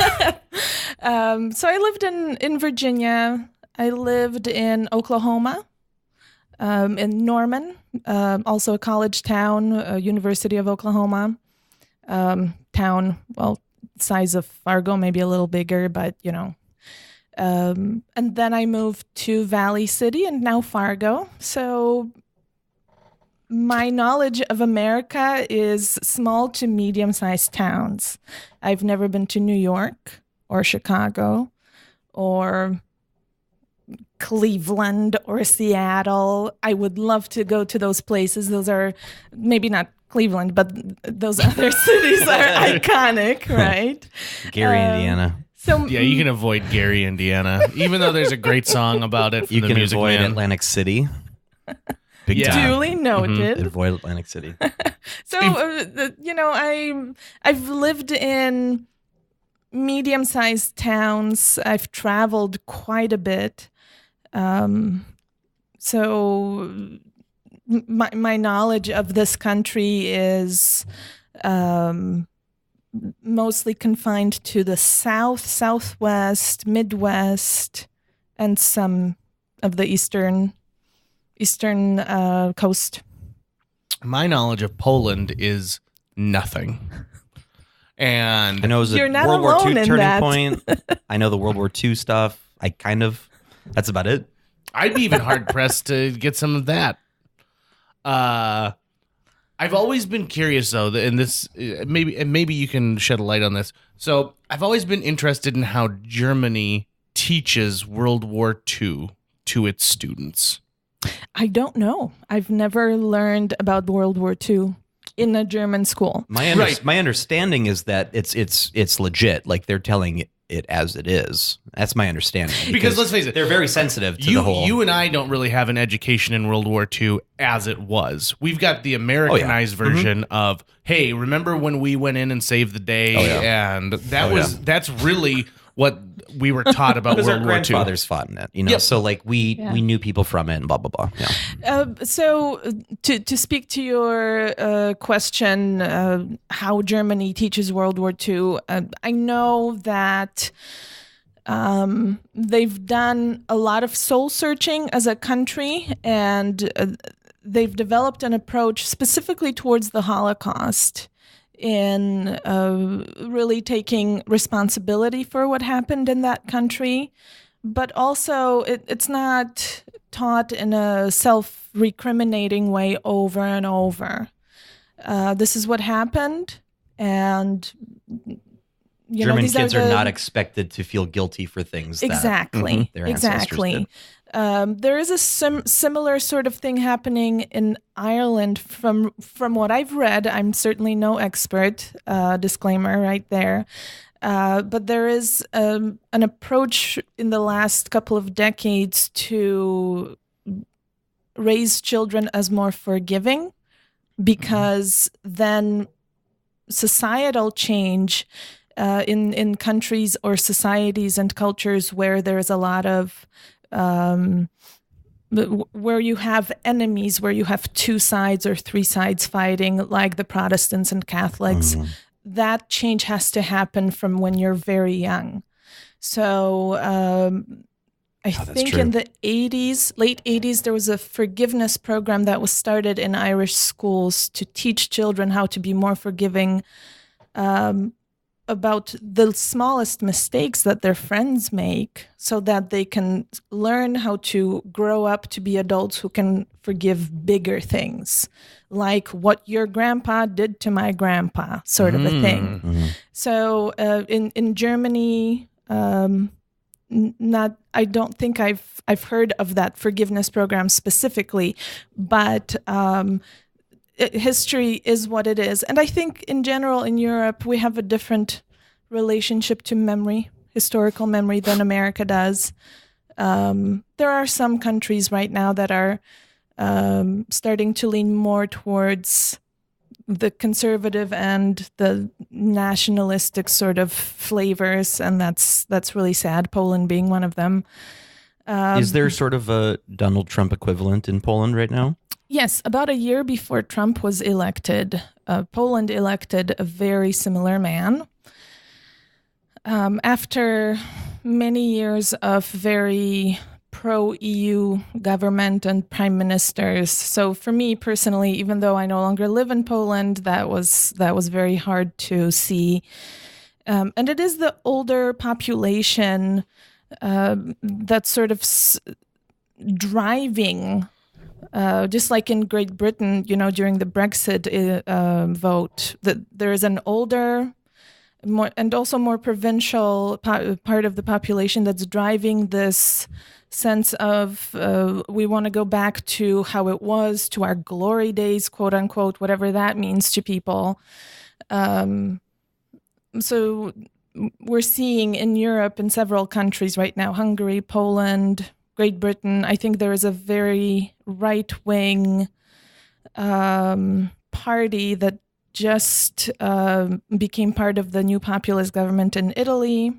Speaker 4: I lived in Virginia. I lived in Oklahoma, in Norman, also a college town, University of Oklahoma. Town, well, size of Fargo, maybe a little bigger, but and then I moved to Valley City and now Fargo. So my knowledge of America is small to medium-sized towns. I've never been to New York or Chicago or Cleveland or Seattle. I would love to go to those places. Those are maybe not Cleveland, but those other cities are iconic, right?
Speaker 3: Gary, Indiana.
Speaker 4: So
Speaker 2: yeah, you can avoid Gary, Indiana, even though there's a great song about it from
Speaker 3: You
Speaker 2: the
Speaker 3: can
Speaker 2: Music
Speaker 3: avoid
Speaker 2: Man.
Speaker 3: Atlantic City. Big
Speaker 2: Yeah.
Speaker 3: time.
Speaker 4: Duly noted.
Speaker 3: In Royal Atlantic City.
Speaker 4: So, I've lived in medium-sized towns. I've traveled quite a bit. So my knowledge of this country is mostly confined to the South, Southwest, Midwest, and some of the Eastern coast.
Speaker 2: My knowledge of Poland is nothing. And
Speaker 3: I know it was
Speaker 4: You're
Speaker 3: a
Speaker 4: not
Speaker 3: World War
Speaker 4: alone
Speaker 3: II
Speaker 4: in
Speaker 3: turning
Speaker 4: that.
Speaker 3: point. I know the World War II stuff. That's about it.
Speaker 2: I'd be even hard pressed to get some of that. I've always been curious, though, and this maybe you can shed a light on this. So I've always been interested in how Germany teaches World War II to its students.
Speaker 4: I don't know. I've never learned about World War II in a German school.
Speaker 3: My understanding is that it's legit. Like they're telling it as it is. That's my understanding.
Speaker 2: Because let's face it,
Speaker 3: they're very sensitive to the whole.
Speaker 2: You and I don't really have an education in World War II as it was. We've got the Americanized version of, hey, remember when we went in and saved the day? And that's really what we were taught about
Speaker 3: because
Speaker 2: World
Speaker 3: our
Speaker 2: War II.
Speaker 3: grandfathers fought in it,
Speaker 2: Yep.
Speaker 3: So like we knew people from it and blah blah blah. Yeah.
Speaker 4: So to speak to your question, how Germany teaches World War II, I know that they've done a lot of soul searching as a country, and they've developed an approach specifically towards the Holocaust in really taking responsibility for what happened in that country. But also, it's not taught in a self-recriminating way over and over. This is what happened, and
Speaker 3: German kids are not expected to feel guilty for things.
Speaker 4: Exactly.
Speaker 3: That their ancestors did.
Speaker 4: There is a similar sort of thing happening in Ireland. From what I've read, I'm certainly no expert. Disclaimer right there. But there is an approach in the last couple of decades to raise children as more forgiving, because then societal change in countries or societies and cultures where there's a lot of where you have enemies, where you have two sides or three sides fighting, like the Protestants and Catholics, that change has to happen from when you're very young. So I think
Speaker 3: true.
Speaker 4: in the late 80s, there was a forgiveness program that was started in Irish schools to teach children how to be more forgiving about the smallest mistakes that their friends make, so that they can learn how to grow up to be adults who can forgive bigger things, like what your grandpa did to my grandpa, sort of a thing. So in Germany, I don't think I've heard of that forgiveness program specifically, but history is what it is. And I think in general in Europe, we have a different relationship to memory, historical memory, than America does. There are some countries right now that are starting to lean more towards the conservative and the nationalistic sort of flavors, and that's really sad, Poland being one of them.
Speaker 3: Is there sort of a Donald Trump equivalent in Poland right now?
Speaker 4: Yes, about a year before Trump was elected, Poland elected a very similar man. After many years of very pro-EU government and prime ministers. So for me personally, even though I no longer live in Poland, that was very hard to see. And it is the older population that's sort of driving, just like in Great Britain, during the Brexit vote, that there is an older, more and also more provincial part of the population that's driving this sense of we want to go back to how it was, to our glory days, quote unquote, whatever that means to people. So we're seeing in Europe, in several countries right now, Hungary, Poland, Great Britain, I think there is a very right-wing party that just became part of the new populist government in Italy.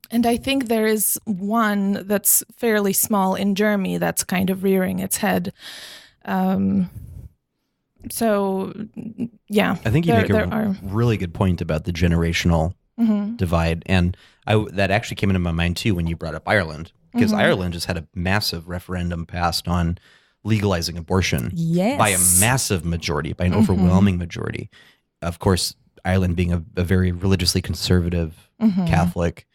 Speaker 4: And I think there is one that's fairly small in Germany that's kind of rearing its head. So, yeah.
Speaker 3: I think you make a really good point about the generational divide. And that actually came into my mind, too, when you brought up Ireland. Because Ireland just had a massive referendum passed on legalizing abortion by a massive majority, by an overwhelming majority. Of course, Ireland being a very religiously conservative Catholic,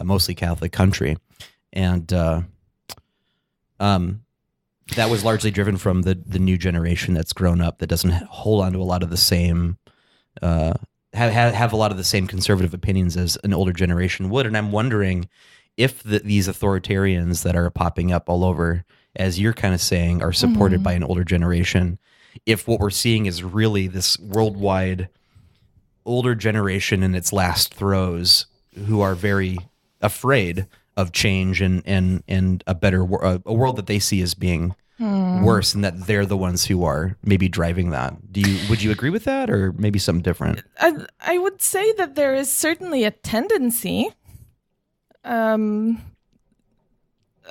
Speaker 3: mostly Catholic country. And that was largely driven from the new generation that's grown up that doesn't hold on to a lot of the same, have a lot of the same conservative opinions as an older generation would. And I'm wondering if these authoritarians that are popping up all over, as you're kind of saying, are supported by an older generation, if what we're seeing is really this worldwide older generation in its last throes who are very afraid of change and a better a world that they see as being worse, and that they're the ones who are maybe driving that. Would you agree with that, or maybe something different?
Speaker 4: I would say that there is certainly a tendency.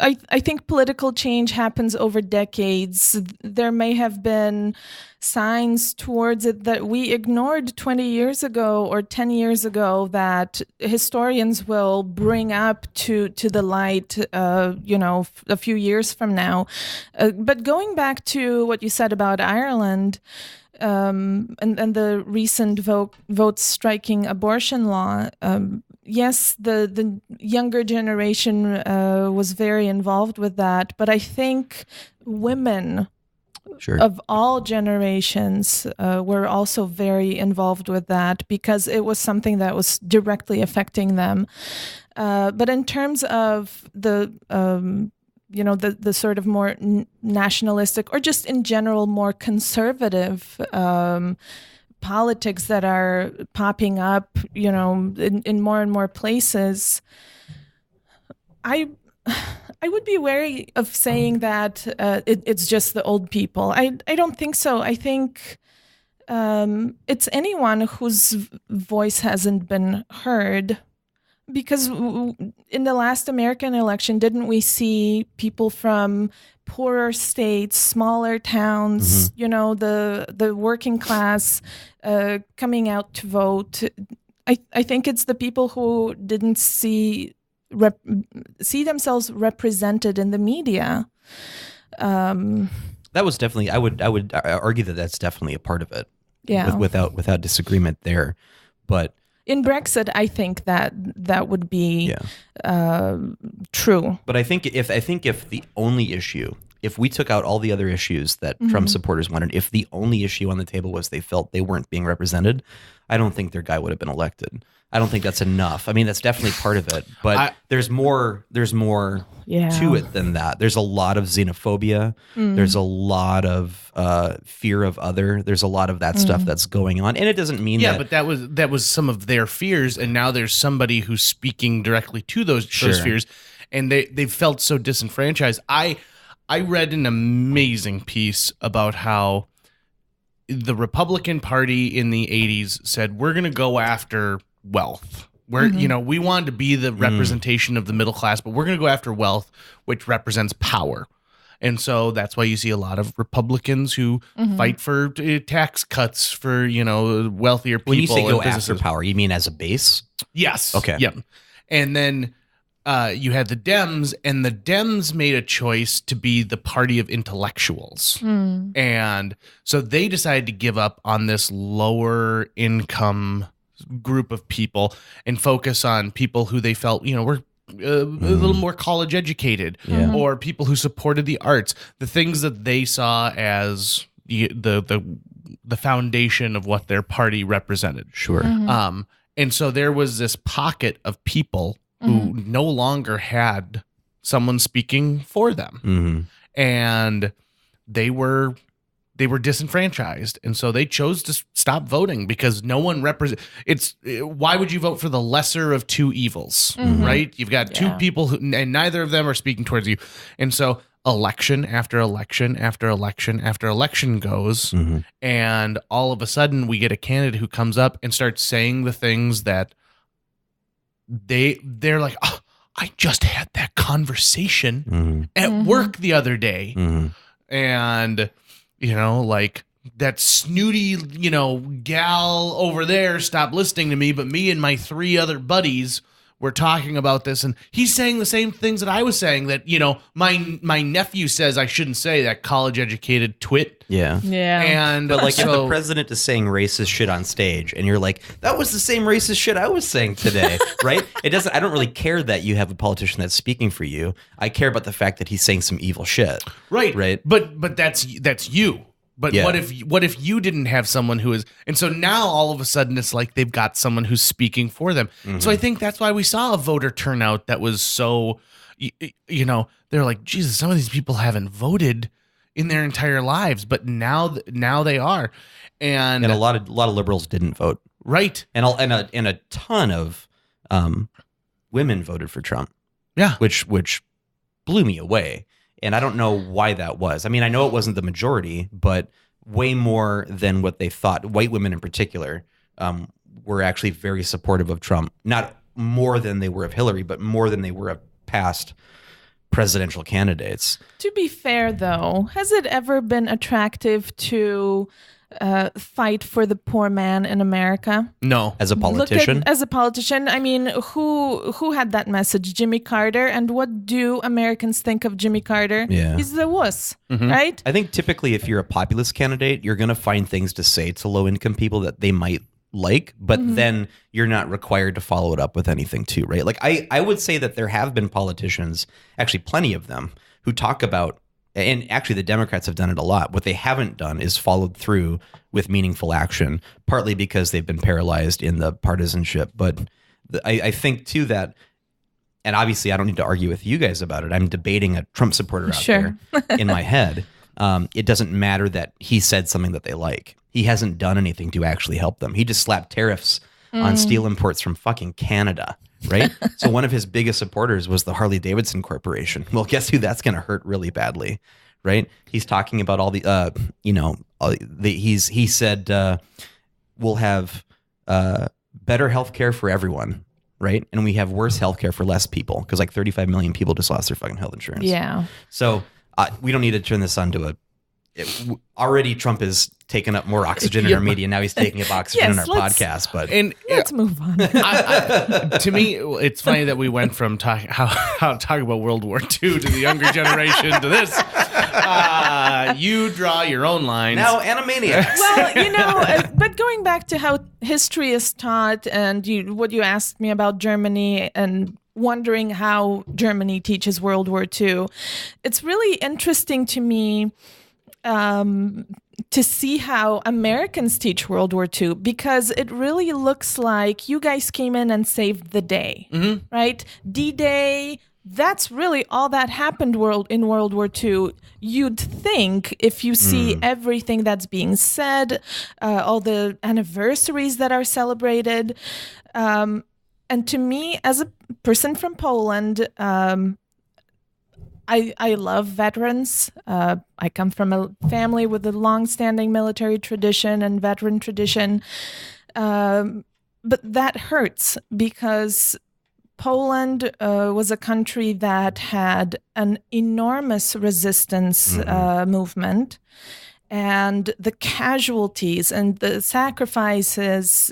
Speaker 4: I think political change happens over decades. There may have been signs towards it that we ignored 20 years ago or 10 years ago that historians will bring up to the light, a few years from now. But going back to what you said about Ireland, and the recent vote striking abortion law, yes, the younger generation was very involved with that, but I think women of all generations were also very involved with that because it was something that was directly affecting them. But in terms of the sort of more nationalistic or just in general more conservative politics that are popping up, in more and more places, I would be wary of saying that it's just the old people. I don't think so. I think it's anyone whose voice hasn't been heard. Because in the last American election, didn't we see people from poorer states, smaller towns, the working class coming out to vote? I think it's the people who didn't see themselves represented in the media.
Speaker 3: That was definitely, I would argue that that's definitely a part of it.
Speaker 4: Yeah,
Speaker 3: without disagreement there, but.
Speaker 4: In Brexit, I think that would be true.
Speaker 3: But I think if the only issue, if we took out all the other issues that Trump supporters wanted, if the only issue on the table was they felt they weren't being represented, I don't think their guy would have been elected. I don't think that's enough. I mean, that's definitely part of it, but there's more to it than that. There's a lot of xenophobia. There's a lot of fear of other. There's a lot of that stuff that's going on, and it doesn't mean that.
Speaker 2: Yeah, but that was some of their fears, and now there's somebody who's speaking directly to those fears, and they felt so disenfranchised. I read an amazing piece about how the Republican Party in the 80s said, we're going to go after wealth. We wanted to be the representation of the middle class, but we're going to go after wealth, which represents power. And so that's why you see a lot of Republicans who fight for tax cuts for, wealthier people.
Speaker 3: When you say go after power, you mean as a base?
Speaker 2: Yes.
Speaker 3: Okay.
Speaker 2: Yep. And then you had the Dems, and the Dems made a choice to be the party of intellectuals. And so they decided to give up on this lower income group of people and focus on people who they felt, were a little more college educated, or people who supported the arts, the things that they saw as the foundation of what their party represented.
Speaker 3: Sure.
Speaker 2: And so there was this pocket of people who no longer had someone speaking for them, and they were disenfranchised, and so they chose to stop stop voting because no one represents. Why would you vote for the lesser of two evils, right? You've got two people and neither of them are speaking towards you. And so election after election after election after election goes, and all of a sudden we get a candidate who comes up and starts saying the things that they're like, oh, I just had that conversation at work the other day. And, like that snooty, gal over there stopped listening to me, but me and my three other buddies were talking about this, and he's saying the same things that I was saying that, my nephew says I shouldn't say, that college-educated twit.
Speaker 3: Yeah.
Speaker 2: And
Speaker 3: but if the president is saying racist shit on stage and you're like, that was the same racist shit I was saying today, right? I don't really care that you have a politician that's speaking for you. I care about the fact that he's saying some evil shit.
Speaker 2: Right. But that's you. But what if you didn't have someone who is, and so now all of a sudden it's like they've got someone who's speaking for them. So I think that's why we saw a voter turnout that was so, they're like, Jesus, some of these people haven't voted in their entire lives, but now they are, and
Speaker 3: a lot of liberals didn't vote,
Speaker 2: right?
Speaker 3: And a ton of women voted for Trump, which blew me away. And I don't know why that was. I mean, I know it wasn't the majority, but way more than what they thought. White women in particular were actually very supportive of Trump. Not more than they were of Hillary, but more than they were of past presidential candidates.
Speaker 4: To be fair, though, has it ever been attractive to fight for the poor man in America?
Speaker 2: No.
Speaker 3: As a politician?
Speaker 4: As a politician, I mean, who had that message? Jimmy Carter. And what do Americans think of Jimmy Carter?
Speaker 3: Yeah.
Speaker 4: He's the wuss, right?
Speaker 3: I think typically if you're a populist candidate, you're going to find things to say to low-income people that they might like, but then you're not required to follow it up with anything too, right? Like I would say that there have been politicians, actually plenty of them, who talk about, and actually the Democrats have done it a lot. What they haven't done is followed through with meaningful action, partly because they've been paralyzed in the partisanship. But I think too that, and obviously I don't need to argue with you guys about it. I'm debating a Trump supporter out there in my head. It doesn't matter that he said something that they like. He hasn't done anything to actually help them. He just slapped tariffs on steel imports from fucking Canada, right? So one of his biggest supporters was the Harley-Davidson Corporation. Well, guess who that's going to hurt really badly, right? He's talking about all the, he said we'll have better healthcare for everyone, right? And we have worse healthcare for less people because like 35 million people just lost their fucking health insurance.
Speaker 4: Yeah.
Speaker 3: So we don't need to turn this onto already Trump is taking up more oxygen in our media. Now he's taking up oxygen in our podcast. But
Speaker 4: let's move on.
Speaker 2: To me, it's funny that we went from talking about World War II to the younger generation to this. You draw your own lines.
Speaker 3: Now, Animaniacs.
Speaker 4: Well, but going back to how history is taught and what you asked me about Germany and wondering how Germany teaches World War II, it's really interesting to me to see how Americans teach World War II, because it really looks like you guys came in and saved the day, right? D-Day, that's really all that happened in World War II. You'd think if you see everything that's being said, all the anniversaries that are celebrated. And to me, as a person from Poland, I love veterans. I come from a family with a long-standing military tradition and veteran tradition. But that hurts because Poland was a country that had an enormous resistance movement. And the casualties and the sacrifices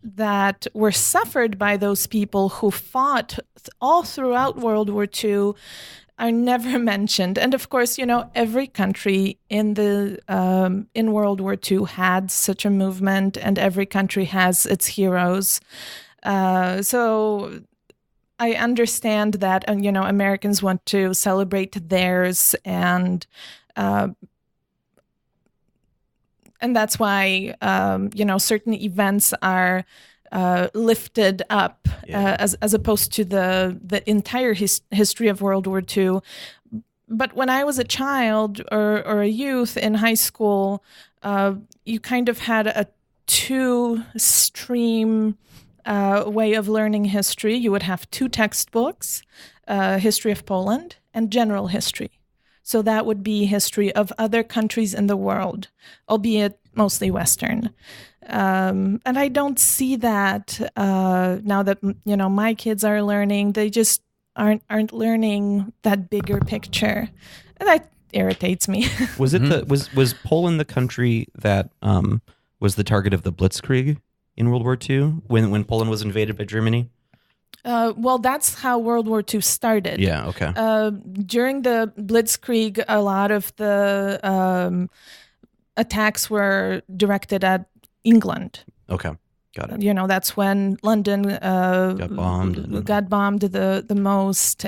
Speaker 4: that were suffered by those people who fought all throughout World War II are never mentioned. And of course, every country in World War II had such a movement, and every country has its heroes. So I understand that, Americans want to celebrate theirs, and that's why, certain events are lifted up as opposed to the entire history of World War II. But when I was a child or a youth in high school, you kind of had a two-stream way of learning history. You would have two textbooks, history of Poland and general history. So that would be history of other countries in the world, albeit mostly Western. And I don't see that now that my kids are learning. They just aren't learning that bigger picture, and that irritates me.
Speaker 3: Was it was Poland the country that was the target of the Blitzkrieg in World War II when Poland was invaded by Germany?
Speaker 4: Well, that's how World War II started.
Speaker 3: Yeah, okay.
Speaker 4: During the Blitzkrieg, a lot of the attacks were directed at England.
Speaker 3: Okay, got it.
Speaker 4: That's when London
Speaker 3: got bombed
Speaker 4: the most.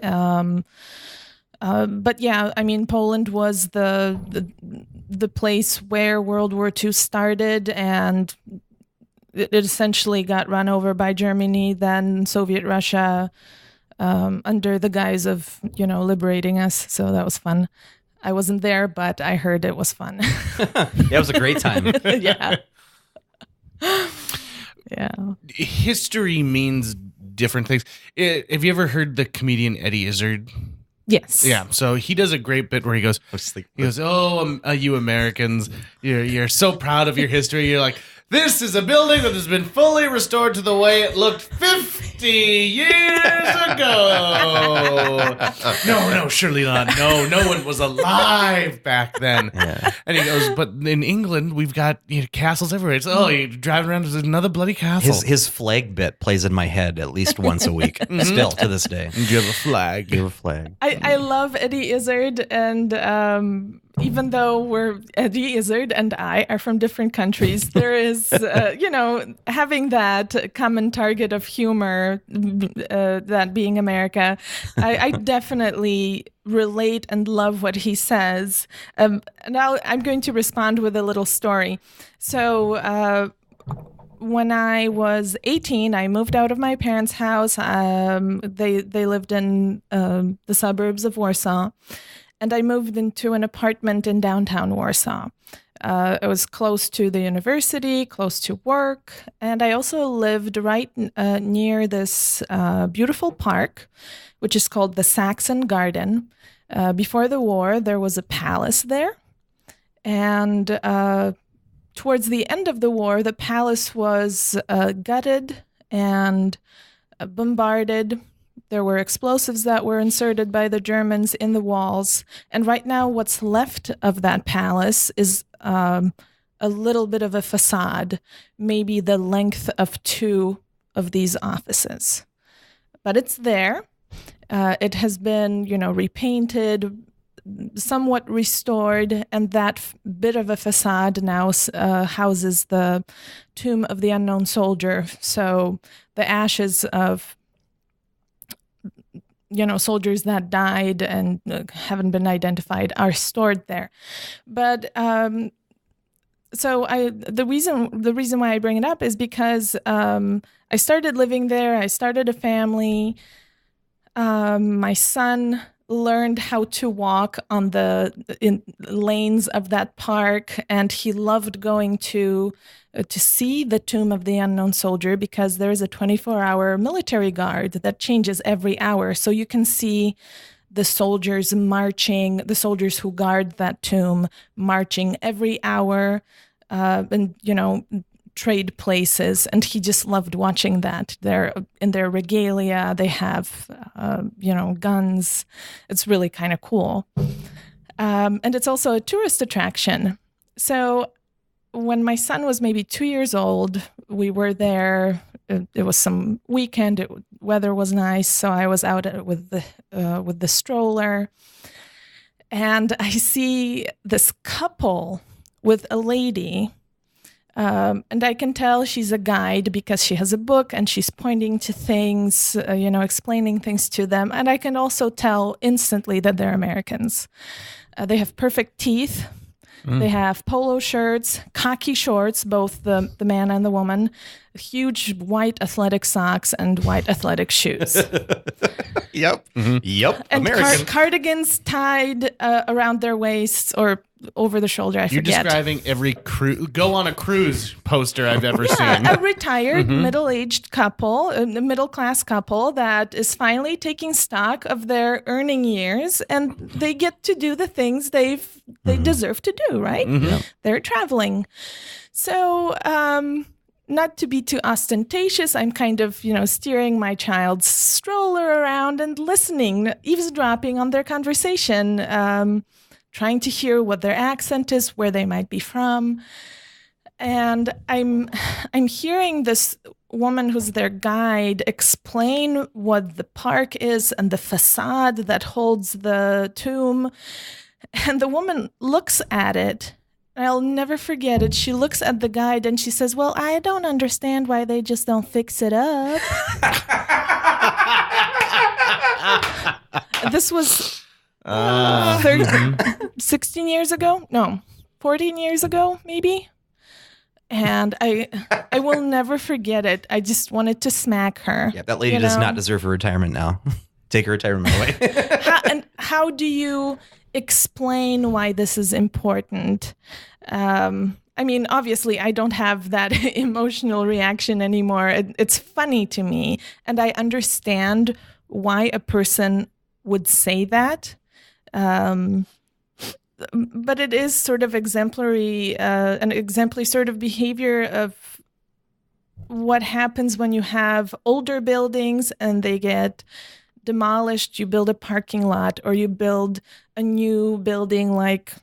Speaker 4: But yeah, I mean, Poland was the place where World War II started, and it essentially got run over by Germany, then Soviet Russia, under the guise of, liberating us. So that was fun. I wasn't there, but I heard it was fun.
Speaker 3: It was a great time.
Speaker 4: Yeah. Yeah.
Speaker 2: History means different things. Have you ever heard the comedian Eddie Izzard?
Speaker 4: Yes.
Speaker 2: Yeah. So he does a great bit where he goes, "Oh, you Americans, you're so proud of your history. You're like, this is a building that has been fully restored to the way it looked 50 years ago." No, surely not. No one was alive back then. Yeah. And he goes, but in England, we've got castles everywhere. It's, you're driving around, there's another bloody castle.
Speaker 3: His flag bit plays in my head at least once a week, still to this day.
Speaker 2: Do you have a flag?
Speaker 3: You have a flag.
Speaker 4: I love Eddie Izzard, and even though Eddie Izzard and I are from different countries, there is, having that common target of humor, that being America, I definitely relate and love what he says. Now I'm going to respond with a little story. So when I was 18, I moved out of my parents' house. They lived in the suburbs of Warsaw. And I moved into an apartment in downtown Warsaw. It was close to the university, close to work. And I also lived right near this beautiful park, which is called the Saxon Garden. Before the war, there was a palace there. And towards the end of the war, the palace was gutted and bombarded. There were explosives that were inserted by the Germans in the walls. And right now, what's left of that palace is a little bit of a facade, maybe the length of 2 of these offices. But it's there. It has been, repainted, somewhat restored, and that bit of a facade now houses the tomb of the unknown soldier. So the ashes of soldiers that died and haven't been identified are stored there. But so the reason why I bring it up is because I started living there. I started a family. My son learned how to walk on in lanes of that park, and he loved going to see the tomb of the unknown soldier because there's a 24-hour military guard that changes every hour. So you can see the soldiers marching, the soldiers who guard that tomb marching every hour, and trade places. And he just loved watching that. They're in their regalia. They have, guns. It's really kind of cool. And it's also a tourist attraction. So when my son was maybe 2 years old, we were there. It was some weekend. Weather was nice, so I was out with the stroller, and I see this couple with a lady, and I can tell she's a guide because she has a book and she's pointing to things, explaining things to them, and I can also tell instantly that they're Americans. They have perfect teeth. They have polo shirts, khaki shorts, both the man and the woman, huge white athletic socks, and white athletic shoes.
Speaker 3: Yep. Mm-hmm. Yep.
Speaker 4: And
Speaker 3: American.
Speaker 4: Cardigans tied around their waists, or over the shoulder.
Speaker 2: You're
Speaker 4: forget.
Speaker 2: describing every go on a cruise poster I've ever seen.
Speaker 4: A retired middle-aged couple, a middle-class couple that is finally taking stock of their earning years, and they get to do the things they deserve to do, right? They're traveling. So, not to be too ostentatious, I'm kind of, steering my child's stroller around and listening, eavesdropping on their conversation, trying to hear what their accent is, where they might be from. And I'm hearing this woman who's their guide explain what the park is and the facade that holds the tomb. And the woman looks at it. I'll never forget it. She looks at the guide and she says, well, I don't understand why they just don't fix it up. This was 16 years ago? No, 14 years ago, maybe. And I will never forget it. I just wanted to smack her.
Speaker 3: Yeah, that lady does not deserve a retirement now. Take her retirement away.
Speaker 4: How do you explain why this is important? Obviously, I don't have that emotional reaction anymore. It's funny to me. And I understand why a person would say that. But it is sort of an exemplary sort of behavior of what happens when you have older buildings and they get demolished. You build a parking lot, or you build a new building like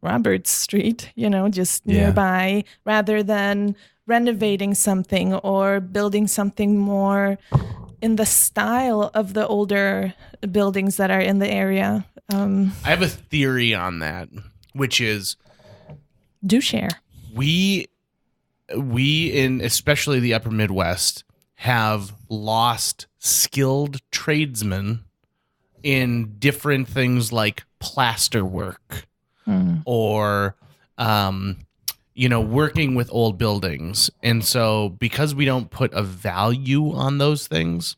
Speaker 4: Roberts Street, just nearby, rather than renovating something or building something more in the style of the older buildings that are in the area.
Speaker 2: I have a theory on that, which is,
Speaker 4: do share.
Speaker 2: We in especially the upper Midwest have lost skilled tradesmen in different things like plaster work or working with old buildings. And so because we don't put a value on those things,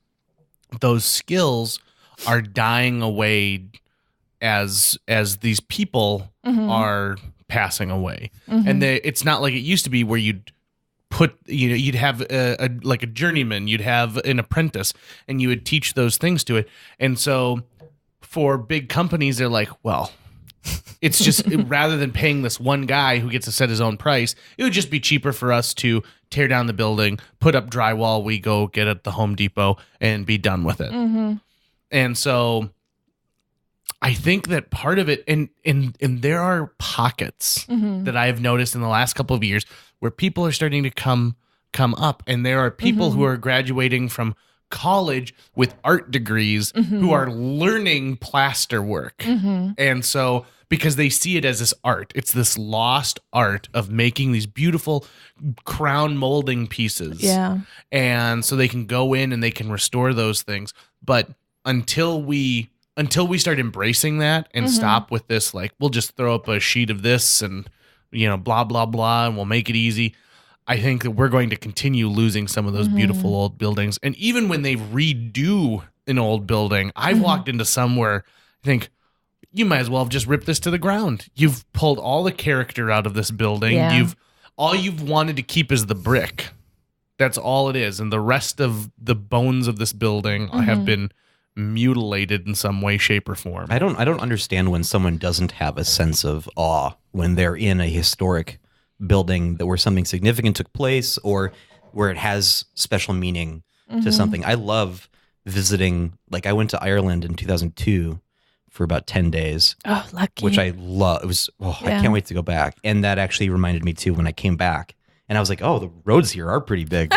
Speaker 2: those skills are dying away as these people are passing away. And it's not like it used to be where you'd have a journeyman, you'd have an apprentice, and you would teach those things to it. And so for big companies, they're like, well, it's just rather than paying this one guy who gets to set his own price, it would just be cheaper for us to tear down the building, put up drywall, we go get at the Home Depot and be done with it. And so I think that part of it, and there are pockets that I have noticed in the last couple of years where people are starting to come up, and there are people who are graduating from college with art degrees who are learning plaster work. And so because they see it as this art, it's this lost art of making these beautiful crown molding pieces.
Speaker 4: Yeah.
Speaker 2: And so they can go in and they can restore those things. But until we start embracing that and stop with this, like, we'll just throw up a sheet of this and, blah, blah, blah, and we'll make it easy, I think that we're going to continue losing some of those beautiful old buildings. And even when they redo an old building, I've walked into some where I think, you might as well have just ripped this to the ground. You've pulled all the character out of this building.
Speaker 4: Yeah.
Speaker 2: All you've wanted to keep is the brick. That's all it is. And the rest of the bones of this building have been mutilated in some way, shape, or form.
Speaker 3: I don't understand when someone doesn't have a sense of awe when they're in a historic building where something significant took place or where it has special meaning to something. I love visiting. Like, I went to Ireland in 2002 for about 10 days.
Speaker 4: Oh, lucky.
Speaker 3: Which I love. It was, I can't wait to go back. And that actually reminded me too when I came back. And I was like, oh, the roads here are pretty big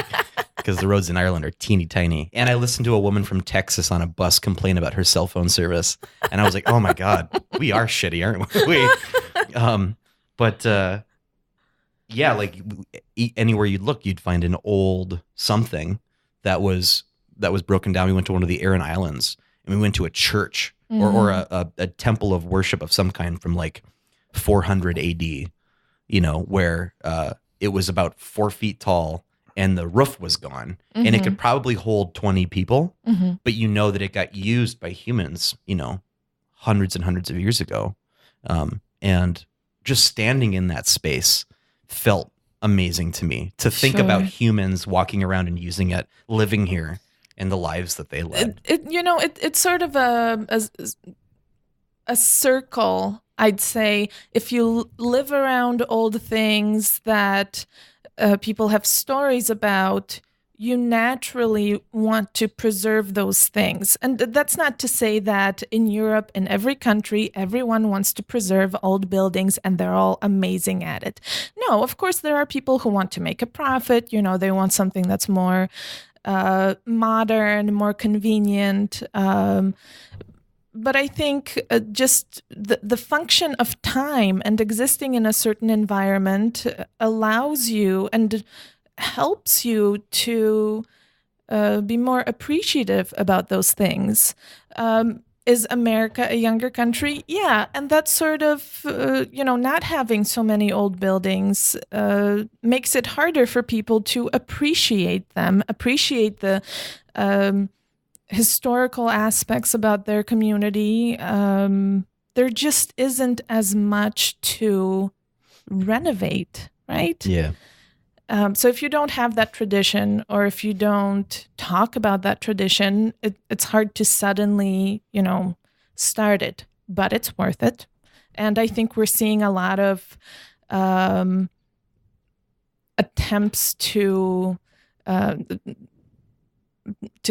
Speaker 3: because the roads in Ireland are teeny tiny. And I listened to a woman from Texas on a bus complain about her cell phone service. And I was like, oh my God, we are shitty, aren't we? Yeah, like anywhere you'd look, you'd find an old something that was broken down. We went to one of the Aran Islands and we went to a church or a temple of worship of some kind from like 400 AD, where it was about 4 feet tall and the roof was gone and it could probably hold 20 people, but that it got used by humans, hundreds and hundreds of years ago. And just standing in that space felt amazing to me, to think about humans walking around and using it, living here, and the lives that they led.
Speaker 4: It's sort of a circle, I'd say. If you live around old things that people have stories about, you naturally want to preserve those things. And that's not to say that in Europe, in every country, everyone wants to preserve old buildings and they're all amazing at it. No, of course, there are people who want to make a profit. They want something that's more modern, more convenient. But I think just the function of time and existing in a certain environment allows you and helps you to be more appreciative about those things. Is America a younger country? Yeah, and that sort of, not having so many old buildings makes it harder for people to appreciate them, appreciate the historical aspects about their community. There just isn't as much to renovate, right?
Speaker 3: Yeah.
Speaker 4: So if you don't have that tradition, or if you don't talk about that tradition, it's hard to suddenly, start it. But it's worth it. And I think we're seeing a lot of attempts to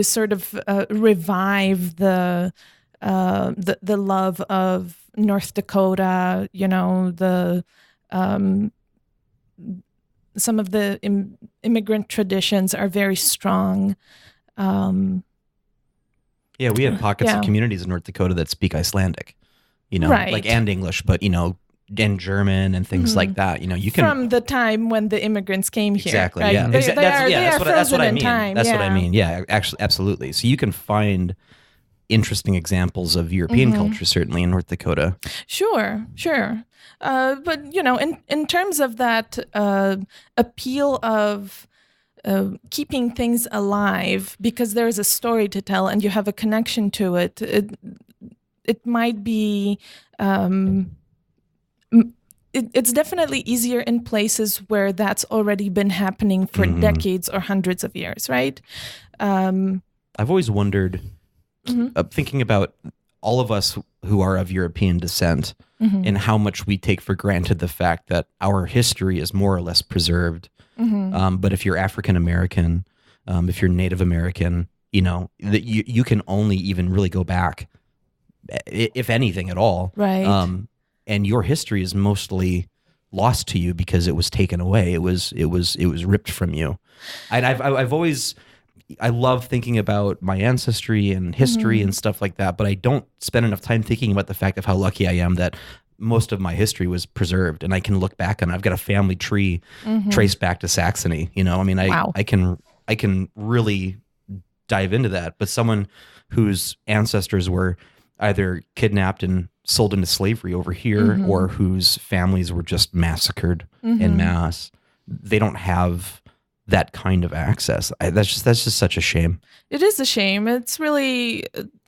Speaker 4: sort of revive the love of North Dakota. Some of the immigrant traditions are very strong.
Speaker 3: We have pockets of communities in North Dakota that speak Icelandic,
Speaker 4: right.
Speaker 3: and English, but, and German and things like that. You can,
Speaker 4: from the time when the immigrants came here.
Speaker 3: Exactly.
Speaker 4: Right?
Speaker 3: Yeah.
Speaker 4: That's what I mean.
Speaker 3: That's what I mean. Yeah, actually, absolutely. So you can find interesting examples of European culture, certainly in North Dakota.
Speaker 4: Sure. But, in terms of that appeal of keeping things alive because there's a story to tell and you have a connection to it, it might be... it's definitely easier in places where that's already been happening for decades or hundreds of years, right?
Speaker 3: I've always wondered, thinking about all of us who are of European descent, and how much we take for granted the fact that our history is more or less preserved. But if you're African American, if you're Native American, that you can only even really go back, if anything at all.
Speaker 4: Right.
Speaker 3: And your history is mostly lost to you because it was taken away. It was ripped from you. And I love thinking about my ancestry and history and stuff like that, but I don't spend enough time thinking about the fact of how lucky I am that most of my history was preserved and I can look back on it. I've got a family tree traced back to Saxony.
Speaker 4: Wow.
Speaker 3: I can really dive into that, but someone whose ancestors were either kidnapped and sold into slavery over here or whose families were just massacred en masse, they don't have that kind of access. That's just such a shame.
Speaker 4: It is a shame. It's really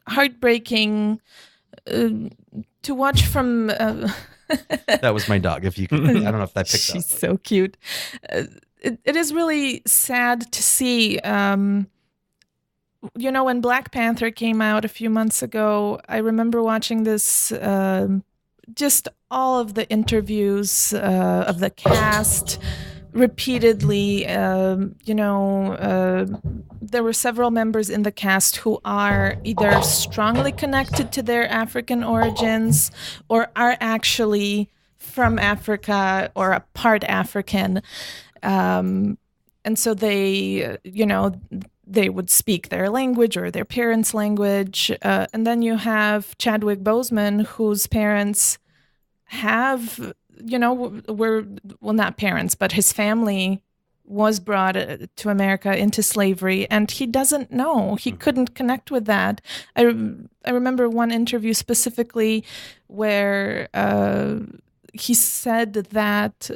Speaker 4: heartbreaking to watch from...
Speaker 3: That was my dog. If you can, I don't know if that picked up.
Speaker 4: She's so cute. It is really sad to see... when Black Panther came out a few months ago, I remember watching this, just all of the interviews of the cast repeatedly. There were several members in the cast who are either strongly connected to their African origins or are actually from Africa or a part African. And so they would speak their language or their parents' language. And then you have Chadwick Boseman, whose parents have, were not parents, but his family was brought to America into slavery, and he doesn't know. He couldn't connect with that. I remember one interview specifically where he said that...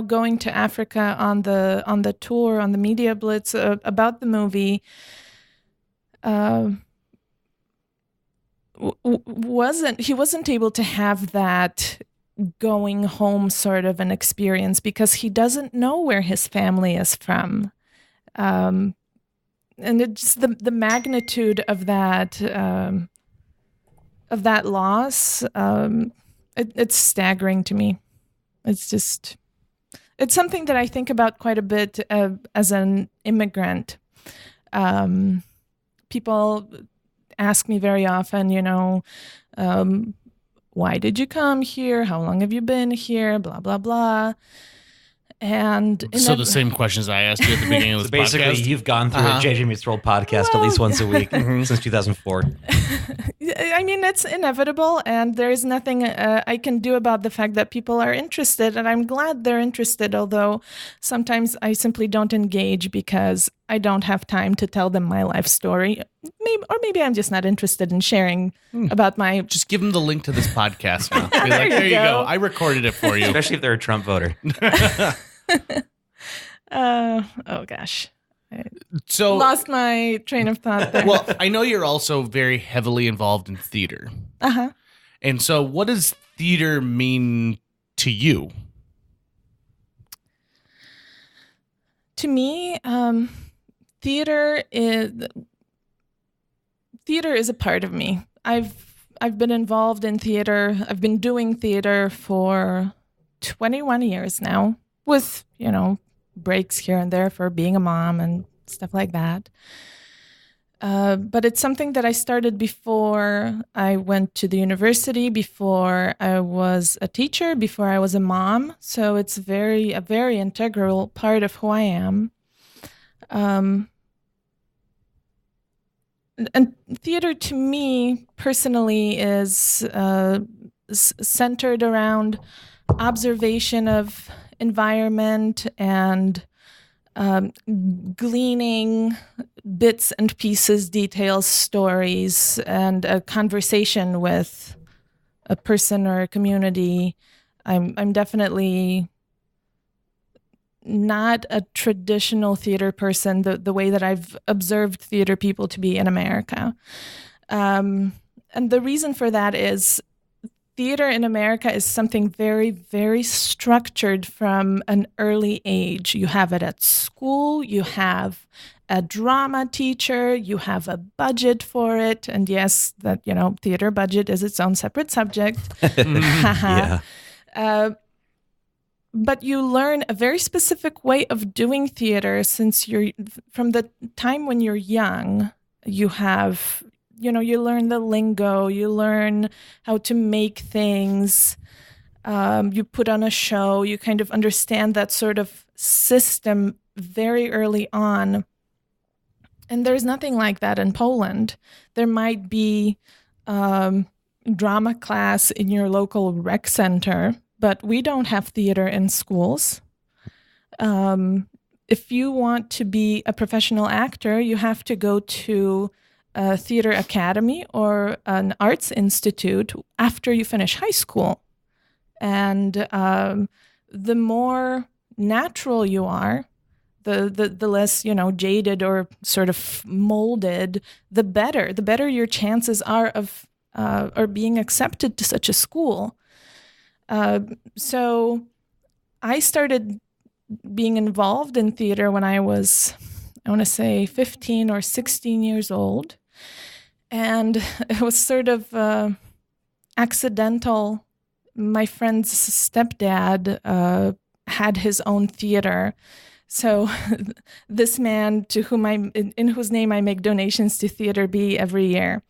Speaker 4: going to Africa on the tour, on the media blitz about the movie, he wasn't able to have that going home sort of an experience because he doesn't know where his family is from. And it's the magnitude of that loss. It's staggering to me. It's something that I think about quite a bit as an immigrant. People ask me very often, why did you come here? How long have you been here? Blah, blah, blah. And
Speaker 2: so the same questions I asked you at the beginning of this
Speaker 3: basically,
Speaker 2: podcast.
Speaker 3: you've gone through a JJ Meets World podcast at least once a week since 2004.
Speaker 4: I mean, it's inevitable, and there's nothing I can do about the fact that people are interested, and I'm glad they're interested, although sometimes I simply don't engage because I don't have time to tell them my life story. Maybe I'm just not interested in sharing about my...
Speaker 2: Just give them the link to this podcast now. Be like, there you go. I recorded it for you.
Speaker 3: Especially if they're a Trump voter.
Speaker 4: Oh, gosh.
Speaker 2: So
Speaker 4: Lost my train of thought there.
Speaker 2: Well, I know you're also very heavily involved in theater.
Speaker 4: Uh-huh.
Speaker 2: And so what does theater mean to you?
Speaker 4: To me, theater is a part of me. I've been involved in theater. I've been doing theater for 21 years now, with, breaks here and there for being a mom and stuff like that. But it's something that I started before I went to the university, before I was a teacher, before I was a mom. So it's a very integral part of who I am. And theater to me personally is centered around observation of environment and gleaning bits and pieces, details, stories, and a conversation with a person or a community. I'm definitely not a traditional theater person, the way that I've observed theater people to be in America. And the reason for that is theater in America is something very, very structured from an early age. You have it at school, you have a drama teacher, you have a budget for it. And yes, that, theater budget is its own separate subject.
Speaker 3: Yeah.
Speaker 4: But you learn a very specific way of doing theater since from the time when you're young. You have, you learn the lingo, you learn how to make things, you put on a show, you kind of understand that sort of system very early on. And there's nothing like that in Poland. There might be drama class in your local rec center, but we don't have theater in schools. If you want to be a professional actor, you have to go to a theater academy or an arts institute after you finish high school. And the more natural you are, the less, jaded or sort of molded, the better. The better your chances are of being accepted to such a school. So I started being involved in theater when I was, I want to say 15 or 16 years old. And it was sort of accidental. My friend's stepdad had his own theater. So this man in whose name I make donations to Theater B every year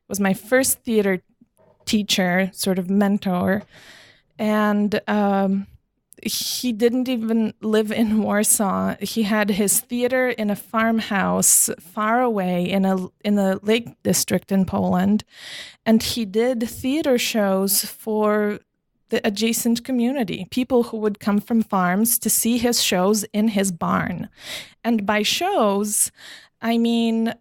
Speaker 4: was my first theater teacher, sort of mentor. And he didn't even live in Warsaw. He had his theater in a farmhouse far away in a lake district in Poland. And he did theater shows for the adjacent community, people who would come from farms to see his shows in his barn. And by shows, I mean,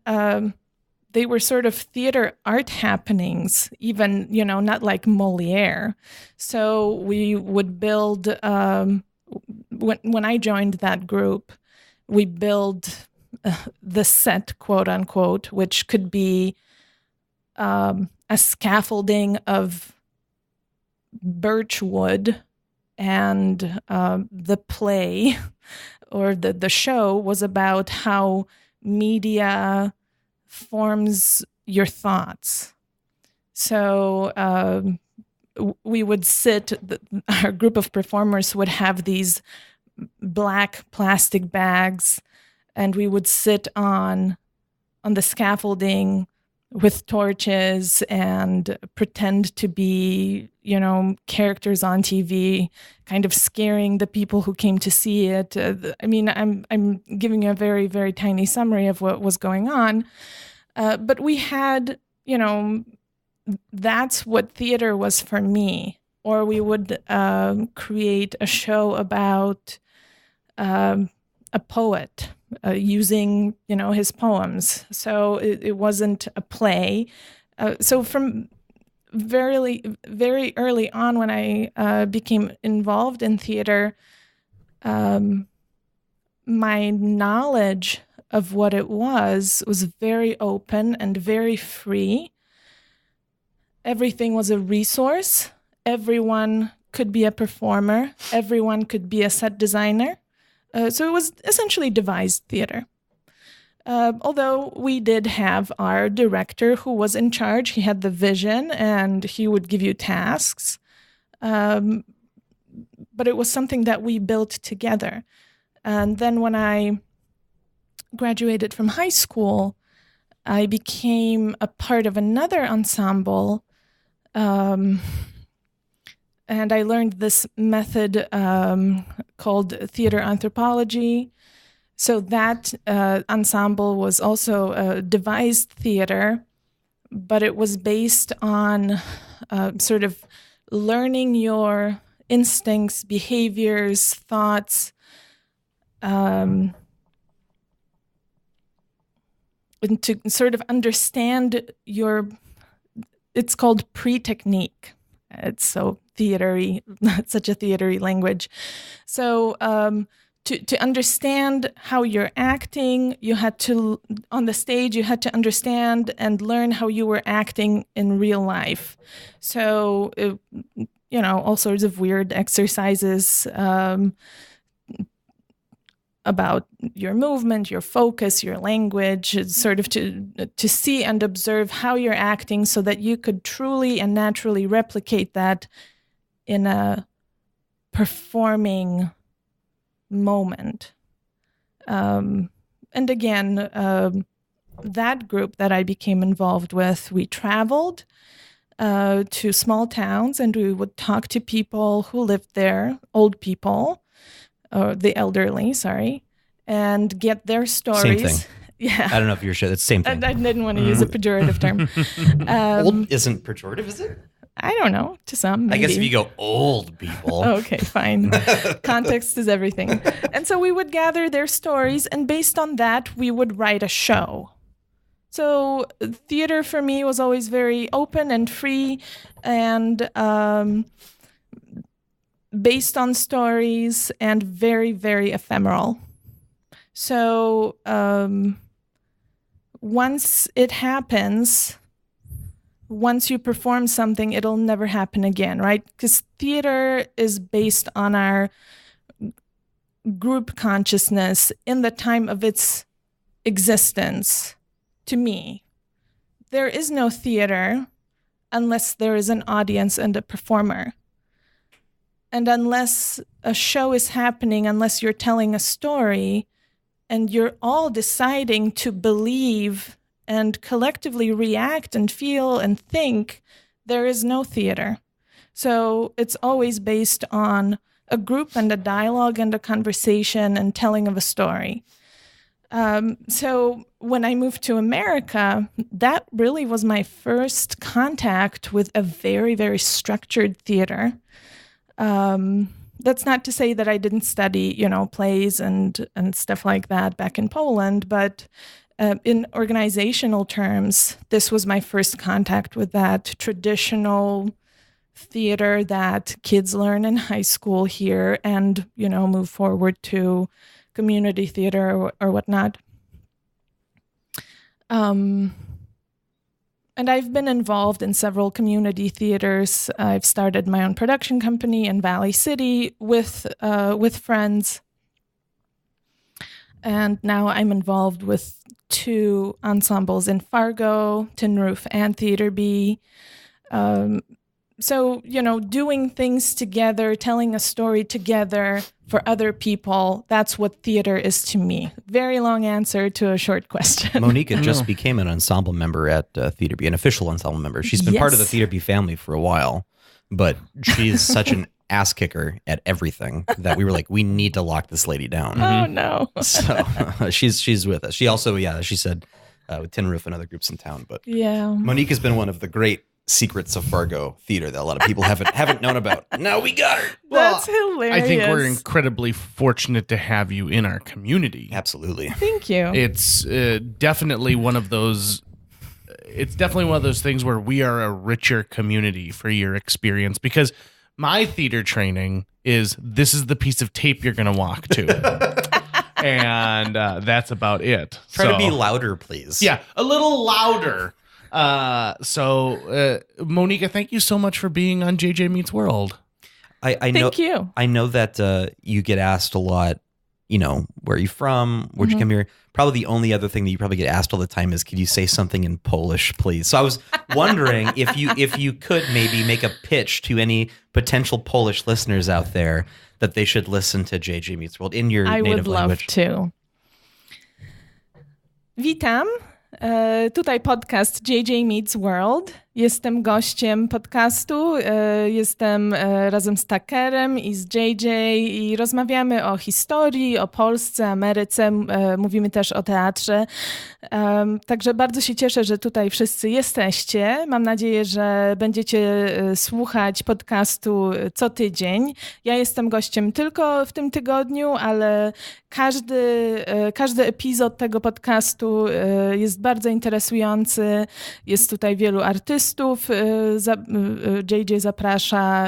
Speaker 4: they were sort of theater art happenings, even, not like Moliere. So we would build, when I joined that group, we build the set, quote unquote, which could be a scaffolding of Birchwood, and the play or the show was about how media forms your thoughts. So we would sit, our group of performers would have these black plastic bags, and we would sit on the scaffolding with torches and pretend to be, characters on TV, kind of scaring the people who came to see it. I'm giving you a very, very tiny summary of what was going on. But we had, that's what theater was for me. Or we would create a show about a poet using, his poems. So it wasn't a play. So from very, very early on, when I became involved in theater, my knowledge of what it was very open and very free. Everything was a resource. Everyone could be a performer. Everyone could be a set designer. So it was essentially devised theater. Although we did have our director who was in charge. He had the vision and he would give you tasks. But it was something that we built together. And then when I graduated from high school, I became a part of another ensemble. And I learned this method called theater anthropology. So that ensemble was also devised theater, but it was based on sort of learning your instincts, behaviors, thoughts, and to sort of understand it's called pre-technique. It's so theatery, such a theatery language. So to understand how you're acting, you had to, on the stage, you had to understand and learn how you were acting in real life. So, all sorts of weird exercises about your movement, your focus, your language, sort of to see and observe how you're acting so that you could truly and naturally replicate that in a performing moment. And again, that group that I became involved with, we traveled to small towns and we would talk to people who lived there, old people, or the elderly, and get their stories.
Speaker 3: Same thing.
Speaker 4: Yeah.
Speaker 3: I don't know if you're sure. It's the same thing.
Speaker 4: I didn't want to use a pejorative term.
Speaker 3: Old isn't pejorative, is it?
Speaker 4: I don't know. To some, maybe.
Speaker 3: I guess if you go old people.
Speaker 4: Okay, fine. Context is everything. And so we would gather their stories, and based on that, we would write a show. So theater for me was always very open and free, and based on stories, and very, very ephemeral. So once it happens, once you perform something, it'll never happen again, right? Because theater is based on our group consciousness in the time of its existence. To me, there is no theater unless there is an audience and a performer. And unless a show is happening, unless you're telling a story, and you're all deciding to believe and collectively react and feel and think, there is no theater. So it's always based on a group and a dialogue and a conversation and telling of a story. So when I moved to America, that really was my first contact with a very, very structured theater. That's not to say that I didn't study, plays and stuff like that back in Poland, but in organizational terms, this was my first contact with that traditional theater that kids learn in high school here and, move forward to community theater or whatnot. And And I've been involved in several community theaters. I've started my own production company in Valley City with friends. And now I'm involved with 2 ensembles in Fargo, Tin Roof, and Theater B. So, doing things together, telling a story together for other people, that's what theater is to me. Very long answer to a short question.
Speaker 3: Monika just became an ensemble member at Theater B, an official ensemble member. She's been part of the Theater B family for a while, but she's such an ass kicker at everything that we were like, we need to lock this lady down.
Speaker 4: Oh, no.
Speaker 3: So she's with us. She also, she said with Tin Roof and other groups in town. But Monika's been one of the great secrets of Fargo theater that a lot of people haven't known about. Now we got her.
Speaker 4: That's hilarious.
Speaker 2: I think we're incredibly fortunate to have you in our community.
Speaker 3: Absolutely.
Speaker 4: Thank you.
Speaker 2: It's definitely one of those. It's definitely one of those things where we are a richer community for your experience, because my theater training is this is the piece of tape you're going to walk to. And that's about it.
Speaker 3: Try to be louder, please.
Speaker 2: Yeah, a little louder. Monika, thank you so much for being on JJ Meets World.
Speaker 3: I know.
Speaker 4: Thank you.
Speaker 3: I know that you get asked a lot, where are you from? Where'd you come here? Probably the only other thing that you probably get asked all the time is, could you say something in Polish, please? So I was wondering if you could maybe make a pitch to any potential Polish listeners out there that they should listen to JJ Meets World in your native language.
Speaker 4: I would love to. Witam. Tutaj podcast JJ Meets World. Jestem gościem podcastu. Jestem razem z Tuckerem i z JJ i rozmawiamy o historii, o Polsce, Ameryce. Mówimy też o teatrze. Także bardzo się cieszę, że tutaj wszyscy jesteście. Mam nadzieję, że będziecie słuchać podcastu co tydzień. Ja jestem gościem tylko w tym tygodniu, ale każdy epizod tego podcastu jest bardzo interesujący. Jest tutaj wielu artystów. JJ zaprasza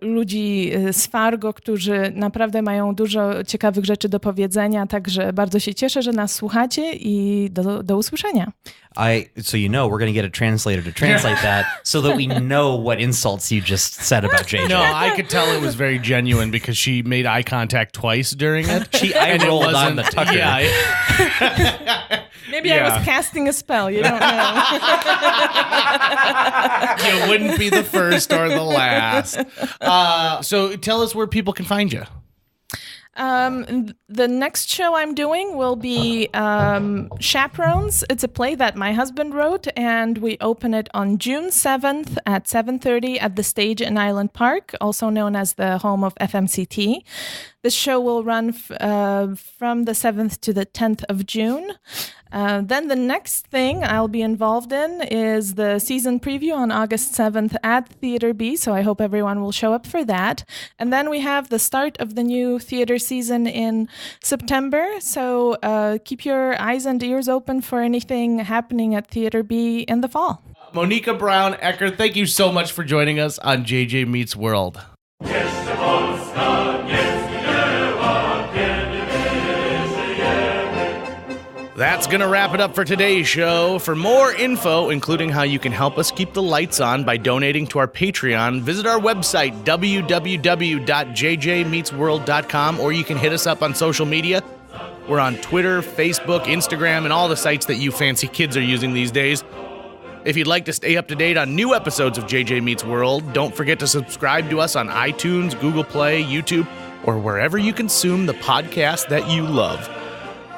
Speaker 4: ludzi z Fargo, którzy naprawdę mają dużo ciekawych rzeczy do powiedzenia, także bardzo się cieszę, że nas słuchacie i do usłyszenia.
Speaker 3: So we're going to get a translator to translate that so that we know what insults you just said about JJ.
Speaker 2: No, I could tell it was very genuine because she made eye contact twice during it.
Speaker 3: I rolled on the Tucker.
Speaker 2: Yeah.
Speaker 4: Maybe I was casting a spell. You don't know.
Speaker 2: You wouldn't be the first or the last. So tell us where people can find you.
Speaker 4: The next show I'm doing will be Chaperones. It's a play that my husband wrote, and we open it on June 7th at 7:30 at the Stage in Island Park, also known as the home of FMCT. This show will run from the 7th to the 10th of June. Then the next thing I'll be involved in is the season preview on August 7th at Theater B, so I hope everyone will show up for that. And then we have the start of the new theater season in September, so keep your eyes and ears open for anything happening at Theater B in the fall.
Speaker 2: Monika Browne-Ecker, thank you so much for joining us on JJ Meets World. That's going to wrap it up for today's show. For more info, including how you can help us keep the lights on by donating to our Patreon, visit our website, www.jjmeetsworld.com, or you can hit us up on social media. We're on Twitter, Facebook, Instagram, and all the sites that you fancy kids are using these days. If you'd like to stay up to date on new episodes of JJ Meets World, don't forget to subscribe to us on iTunes, Google Play, YouTube, or wherever you consume the podcast that you love.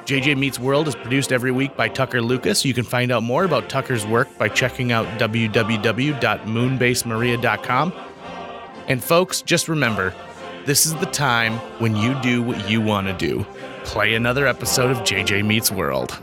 Speaker 2: JJ Meets World is produced every week by Tucker Lucas. You can find out more about Tucker's work by checking out www.moonbasemaria.com. And folks, just remember, this is the time when you do what you want to do. Play another episode of JJ Meets World.